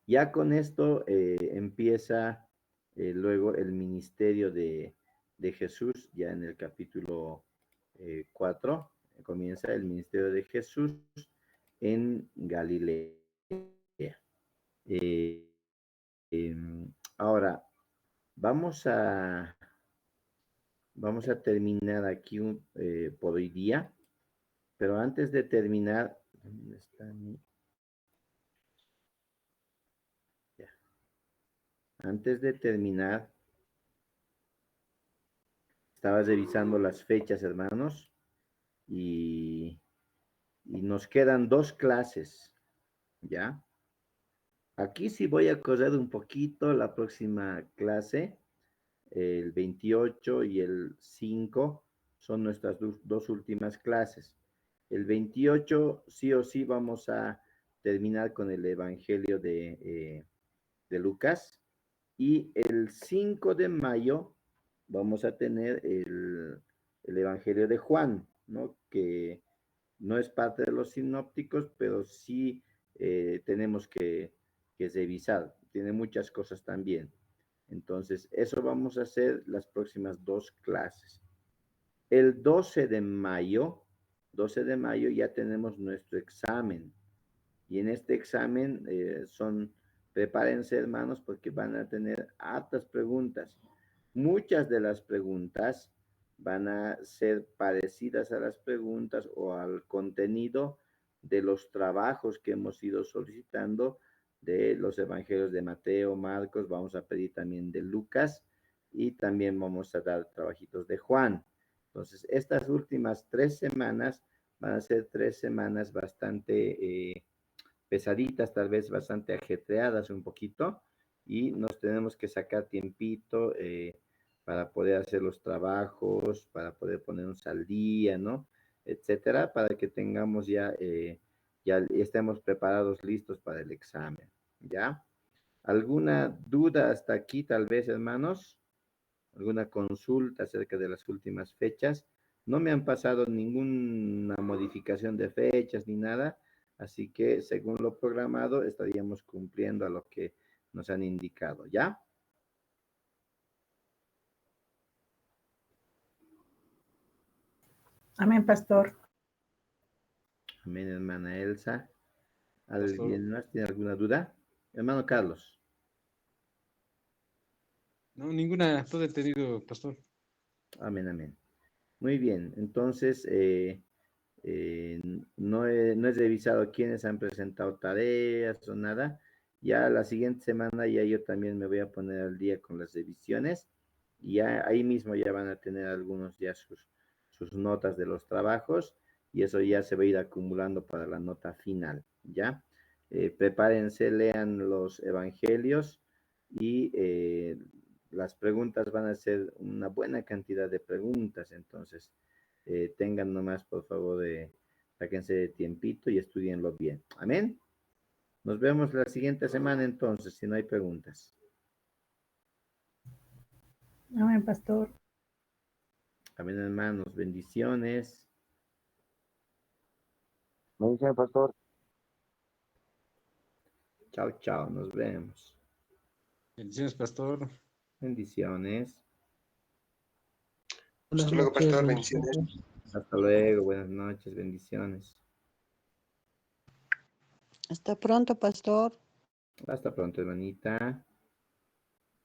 Speaker 1: Ya con esto empieza luego el ministerio de Jesús, ya en el capítulo 4, comienza el ministerio de Jesús en Galilea. Eh, ahora, vamos vamos a terminar aquí por hoy día, pero antes de terminar, ¿dónde está mi? Ya. Antes de terminar, estaba revisando las fechas, hermanos, y nos quedan 2 clases, ¿ya? Aquí sí voy a correr un poquito la próxima clase, el 28 y el 5 son nuestras dos últimas clases. El 28 sí o sí vamos a terminar con el Evangelio de Lucas y el 5 de mayo vamos a tener el Evangelio de Juan, ¿no? Que no es parte de los sinópticos, pero sí tenemos que revisar. Tiene muchas cosas también. Entonces, eso vamos a hacer las próximas 2 clases. El 12 de mayo ya tenemos nuestro examen. Y en este examen prepárense hermanos porque van a tener hartas preguntas. Muchas de las preguntas van a ser parecidas a las preguntas o al contenido de los trabajos que hemos ido solicitando de los evangelios de Mateo, Marcos, vamos a pedir también de Lucas y también vamos a dar trabajitos de Juan. Entonces, estas últimas 3 semanas van a ser 3 semanas bastante pesaditas, tal vez bastante ajetreadas un poquito, y nos tenemos que sacar tiempito para poder hacer los trabajos, para poder ponernos al día, ¿no? Etcétera, para que tengamos ya estemos preparados, listos para el examen, ¿ya? ¿Alguna duda hasta aquí, tal vez, hermanos? ¿Alguna consulta acerca de las últimas fechas? No me han pasado ninguna modificación de fechas ni nada, así que según lo programado estaríamos cumpliendo a lo que nos han indicado, ¿ya?
Speaker 2: Amén, pastor.
Speaker 1: Amén, hermana Elsa.
Speaker 4: Pastor.
Speaker 1: ¿Alguien más tiene alguna duda? Hermano Carlos.
Speaker 4: No, ninguna, todo entendido, pastor.
Speaker 1: Amén, amén. Muy bien, entonces no he revisado quiénes han presentado tareas o nada. Ya la siguiente semana ya yo también me voy a poner al día con las revisiones y ya ahí mismo ya van a tener algunos ya sus notas de los trabajos y eso ya se va a ir acumulando para la nota final, ¿ya? Prepárense, lean los evangelios y las preguntas van a ser una buena cantidad de preguntas, entonces tengan nomás, por favor, sáquense de tiempito y estudienlo bien. Amén. Nos vemos la siguiente semana entonces, si no hay preguntas.
Speaker 2: Amén, pastor.
Speaker 1: Amén, hermanos. Bendiciones.
Speaker 3: Bendiciones, pastor.
Speaker 1: Chao, chao, nos vemos.
Speaker 4: Bendiciones, pastor.
Speaker 1: Bendiciones.
Speaker 5: Hasta luego, pastor. Bendiciones.
Speaker 1: Hasta luego, buenas noches, bendiciones.
Speaker 7: Hasta pronto, pastor.
Speaker 1: Hasta pronto, hermanita.